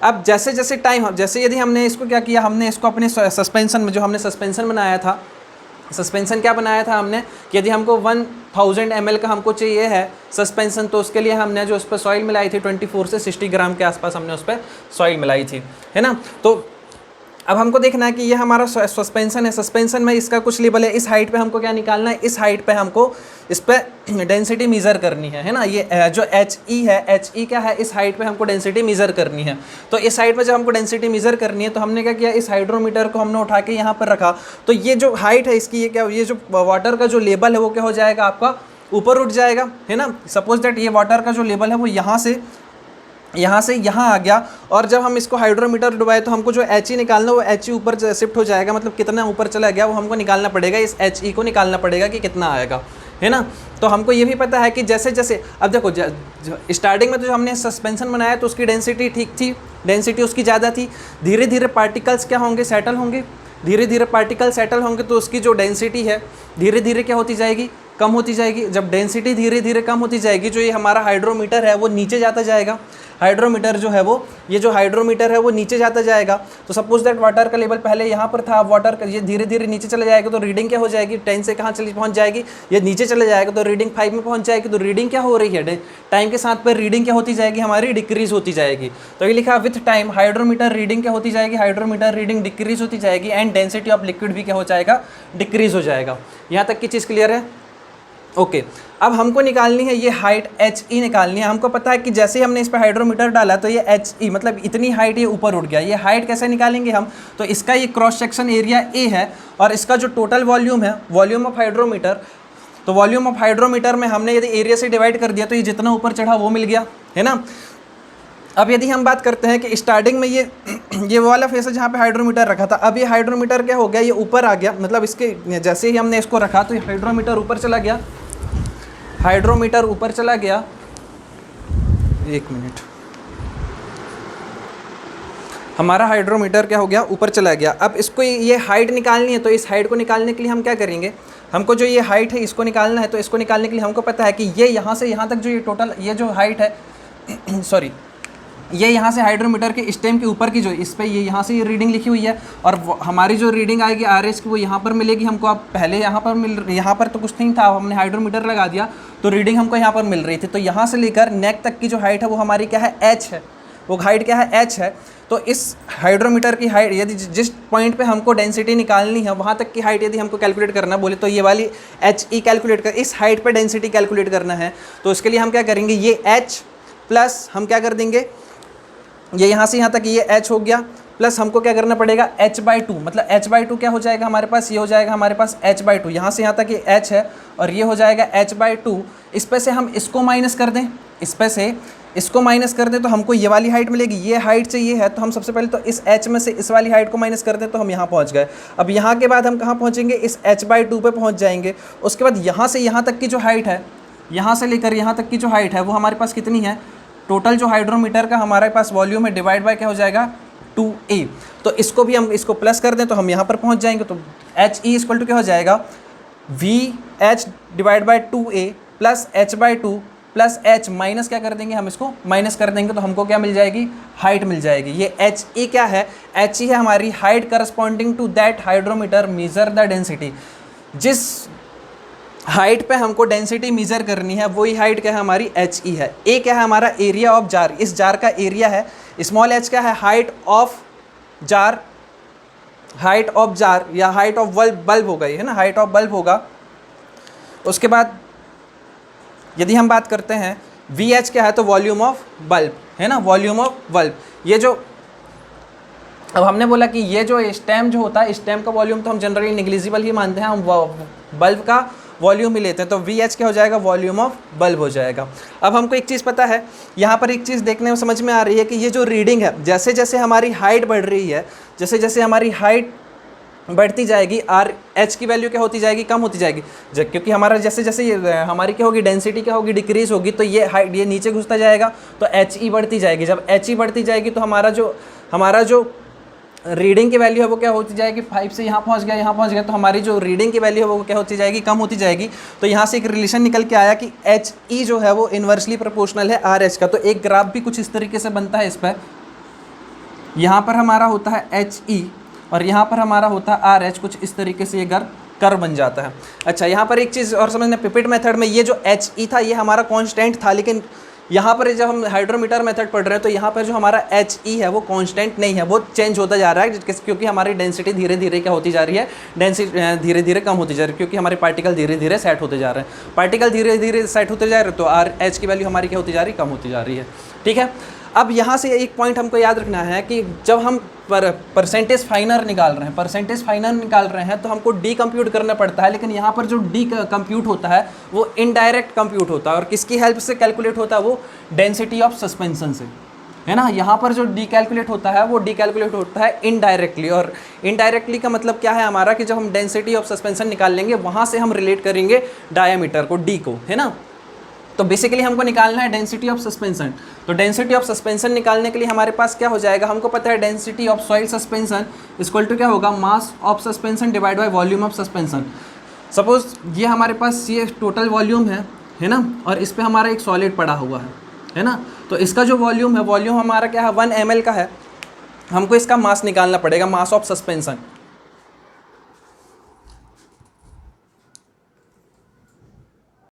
अब जैसे जैसे टाइम, जैसे यदि हमने इसको क्या किया, हमने इसको अपने सस्पेंशन में, जो हमने सस्पेंशन बनाया था, सस्पेंशन क्या बनाया था हमने कि यदि हमको 1000 ml का हमको चाहिए है सस्पेंशन, तो उसके लिए हमने जो उस पर सॉइल मिलाई थी 24 से 60 ग्राम के आसपास हमने उस पर सॉइल मिलाई थी, है ना। तो अब हमको देखना है कि ये हमारा सस्पेंशन है, सस्पेंशन में इसका कुछ लेवल है, इस हाइट पे हमको क्या निकालना है, इस हाइट पे हमको इस पर डेंसिटी मेज़र करनी है ना। ये जो HE है, HE क्या है, इस हाइट पे हमको डेंसिटी मेज़र करनी है। तो इस हाइट पे जब हमको डेंसिटी मेज़र करनी है तो हमने क्या किया, इस हाइड्रोमीटर को हमने उठा के यहाँ पर रखा। तो ये जो हाइट है इसकी, ये क्या, ये जो वाटर का जो लेवल है वो क्या हो जाएगा, आपका ऊपर उठ जाएगा, है ना। सपोज दैट ये वाटर का जो लेवल है वो यहाँ से यहाँ से यहाँ आ गया, और जब हम इसको हाइड्रोमीटर डुबाए तो हमको जो एच ई निकालना वो एच ई ऊपर शिफ्ट हो जाएगा, मतलब कितना ऊपर चला गया वो हमको निकालना पड़ेगा, इस एच ई को निकालना पड़ेगा कि कितना आएगा, है ना। तो हमको ये भी पता है कि जैसे जैसे अब देखो स्टार्टिंग में तो जो हमने सस्पेंशन बनाया तो उसकी डेंसिटी ठीक थी, डेंसिटी उसकी ज़्यादा थी। धीरे धीरे पार्टिकल्स क्या होंगे, सेटल होंगे, धीरे धीरे पार्टिकल सेटल होंगे तो उसकी जो डेंसिटी है धीरे धीरे क्या होती जाएगी, कम होती जाएगी। जब डेंसिटी धीरे धीरे कम होती जाएगी, जो ये हमारा हाइड्रोमीटर है वो नीचे जाता जाएगा, हाइड्रोमीटर जो है वो, ये जो हाइड्रोमीटर है वो नीचे जाता जाएगा। तो सपोज दैट वाटर का लेवल पहले यहाँ पर था, वाटर का ये धीरे धीरे नीचे चला जाएगा, तो रीडिंग क्या हो जाएगी, 10 से कहाँ चली पहुँच जाएगी, ये नीचे चले जाएगा तो रीडिंग 5 में पहुँच जाएगी। तो रीडिंग क्या हो रही है, टाइम के साथ पर रीडिंग क्या होती जाएगी, हमारी डिक्रीज होती जाएगी। तो ये लिखा विथ टाइम हाइड्रोमीटर रीडिंग क्या होती जाएगी, हाइड्रोमीटर रीडिंग डिक्रीज होती जाएगी, एंड डेंसिटी ऑफ लिक्विड भी क्या हो जाएगा, डिक्रीज हो जाएगा। यहाँ तक की चीज़ क्लियर है, ओके। अब हमको निकालनी है ये हाइट एच ई निकालनी है। हमको पता है कि जैसे ही हमने इस पर हाइड्रोमीटर डाला तो ये एच ई मतलब इतनी हाइट ये ऊपर उठ गया। ये हाइट कैसे निकालेंगे हम, तो इसका ये क्रॉस सेक्शन एरिया ए है और इसका जो टोटल वॉल्यूम है, वॉल्यूम ऑफ हाइड्रोमीटर, तो वॉल्यूम ऑफ हाइड्रोमीटर में हमने यदि एरिया से डिवाइड कर दिया तो ये जितना ऊपर चढ़ा वो मिल गया, है ना। अब यदि हम बात करते हैं कि स्टार्टिंग में ये वाला फेस है जहाँ पे हाइड्रोमीटर रखा था, अब ये हाइड्रोमीटर क्या हो गया, ये ऊपर आ गया, मतलब इसके जैसे ही हमने इसको रखा तो ये हाइड्रोमीटर ऊपर चला गया, हाइड्रोमीटर ऊपर चला गया। एक मिनट, हमारा हाइड्रोमीटर क्या हो गया, ऊपर चला गया। अब इसको ये हाइट निकालनी है, तो इस हाइट को निकालने के लिए हम क्या करेंगे, हमको जो ये हाइट है इसको निकालना है। तो इसको निकालने के लिए हमको पता है कि ये यहाँ से यहाँ तक जो ये टोटल ये जो हाइट है सॉरी, ये यहाँ से हाइड्रोमीटर के स्टेम के ऊपर की जो इस पे ये यहाँ से ये रीडिंग लिखी हुई है, और हमारी जो रीडिंग आएगी आर एच की वो यहाँ पर मिलेगी हमको। अब पहले यहाँ पर तो कुछ नहीं था, हमने हाइड्रोमीटर लगा दिया तो रीडिंग हमको यहाँ पर मिल रही थी। तो यहाँ से लेकर नेक तक की जो हाइट है वो हमारी क्या है, एच है, वो हाइट क्या है, एच है। तो इस हाइड्रोमीटर की हाइट यदि जिस पॉइंट पे हमको डेंसिटी निकालनी है वहाँ तक की हाइट यदि हमको कैलकुलेट करना बोले तो ये वाली एच ई कैलकुलेट कर, इस हाइट पे डेंसिटी कैलकुलेट करना है। तो इसके लिए हम क्या करेंगे, ये एच प्लस हम क्या कर देंगे, ये यहाँ से यहाँ तक ये h हो गया, प्लस हमको क्या करना पड़ेगा h/2, मतलब h/2 क्या हो जाएगा हमारे पास, ये हो जाएगा हमारे पास h/2, यहाँ से यहाँ तक ये h है और ये हो जाएगा h/2। इस पे से हम इसको माइनस कर दें, इस पे से इसको माइनस कर दें तो हमको ये वाली हाइट मिलेगी। ये हाइट से ये है तो हम सबसे पहले तो इस h में से इस वाली हाइट को माइनस कर दें तो हम यहाँ पहुँच गए। अब यहाँ के बाद हम कहाँ पहुँचेंगे, इस h/2 पे पहुँच जाएंगे। उसके बाद यहाँ से यहाँ तक की जो हाइट है, यहाँ से लेकर यहाँ तक की जो हाइट है वो हमारे पास कितनी है, टोटल जो हाइड्रोमीटर का हमारे पास वॉल्यूम है डिवाइड बाय क्या हो जाएगा 2a। तो इसको भी हम इसको प्लस कर दें तो हम यहाँ पर पहुँच जाएंगे। तो एच ई इक्वल टू क्या हो जाएगा, V H divide by 2a plus h/2 plus h minus क्या कर देंगे, हम इसको माइनस कर देंगे तो हमको क्या मिल जाएगी, हाइट मिल जाएगी। ये एच ई क्या है, एच ई है हमारी height corresponding to that hydrometer measure the density. जिस हाइट पे हमको डेंसिटी मेजर करनी है वही हाइट क्या है हमारी, एच ई है। ए क्या है हमारा, एरिया ऑफ जार, इस जार का एरिया है। स्मॉल एच क्या है, height of jar, height of jar या हाइट ऑफ बल्ब होगा ये, है ना, हाइट ऑफ बल्ब होगा। उसके बाद यदि हम बात करते हैं वी एच क्या है, तो वॉल्यूम ऑफ बल्ब, है ना, वॉल्यूम ऑफ बल्ब। ये जो अब हमने बोला कि ये जो स्टेम जो होता है, स्टेम का वॉल्यूम तो हम जनरली निग्लिजिबल ही मानते हैं, हम बल्ब का वॉल्यूम ही लेते हैं। तो वी एच क्या हो जाएगा, वॉल्यूम ऑफ बल्ब हो जाएगा। अब हमको एक चीज़ पता है, यहाँ पर एक चीज़ देखने में समझ में आ रही है कि ये जो रीडिंग है, जैसे जैसे हमारी हाइट बढ़ रही है, जैसे जैसे हमारी हाइट बढ़ती जाएगी, आर एच की वैल्यू क्या होती जाएगी, कम होती जाएगी। क्योंकि हमारा जैसे जैसे हमारी क्या होगी, डेंसिटी क्या होगी, डिक्रीज होगी, तो ये हाइट ये नीचे घुसता जाएगा तो एच ई बढ़ती जाएगी। जब एच ई बढ़ती जाएगी तो हमारा जो रीडिंग की वैल्यू है वो क्या होती जाएगी, 5 से यहाँ पहुँच गया, तो हमारी जो रीडिंग की वैल्यू है वो क्या होती जाएगी, कम होती जाएगी। तो यहाँ से एक रिलेशन निकल के आया कि एच ई जो है वो इन्वर्सली प्रोपोर्शनल है आर एच का। तो एक ग्राफ भी कुछ इस तरीके से बनता है। इस पर यहाँ पर हमारा होता है एच ई और यहाँ पर हमारा होता है आर एच, कुछ इस तरीके से ये कर्व बन जाता है। अच्छा, यहाँ पर एक चीज़ और समझना, पिपेट मेथड में ये जो एच ई था ये हमारा कांस्टेंट था, लेकिन यहाँ पर जब हम हाइड्रोमीटर मेथड पढ़ रहे हैं तो यहाँ पर जो हमारा एच ई है वो कांस्टेंट नहीं है, वो चेंज होता जा रहा है, क्योंकि हमारी डेंसिटी धीरे धीरे क्या होती जा रही है, डेंसिटी धीरे धीरे कम होती जा रही है, क्योंकि हमारे पार्टिकल धीरे धीरे सेट होते जा रहे हैं। पार्टिकल धीरे धीरे सेट होते जा रहे हैं तो आर एच की वैल्यू हमारी क्या होती जा रही है, कम होती जा रही है। ठीक है, अब यहाँ से एक पॉइंट हमको याद रखना है कि जब हम परसेंटेज फाइनर निकाल रहे हैं तो हमको डी कंप्यूट करना पड़ता है, लेकिन यहाँ पर जो डी कंप्यूट होता है वो इनडायरेक्ट कंप्यूट होता है। और किसकी हेल्प से कैलकुलेट होता है, वो डेंसिटी ऑफ सस्पेंशन से। है ना। यहाँ पर जो डीकैलकुलेट होता है वो डीकैलकुलेट होता है इनडायरेक्टली, और इनडायरेक्टली का मतलब क्या है हमारा कि जब हम डेंसिटी ऑफ सस्पेंशन निकाल लेंगे वहाँ से हम रिलेट करेंगे डायमीटर को, डी को, है ना। तो बेसिकली हमको निकालना है डेंसिटी ऑफ सस्पेंशन। तो डेंसिटी ऑफ सस्पेंशन निकालने के लिए हमारे पास क्या हो जाएगा, हमको पता है density of soil suspension equal to क्या होगा, mass of suspension divide by volume of suspension. Suppose ये हमारे पास ये टोटल वॉल्यूम है ना, और इस पर हमारा एक सॉलिड पड़ा हुआ है ना। तो इसका जो वॉल्यूम है, वॉल्यूम हमारा क्या है 1 ml का है, हमको इसका मास निकालना पड़ेगा, मास ऑफ सस्पेंशन,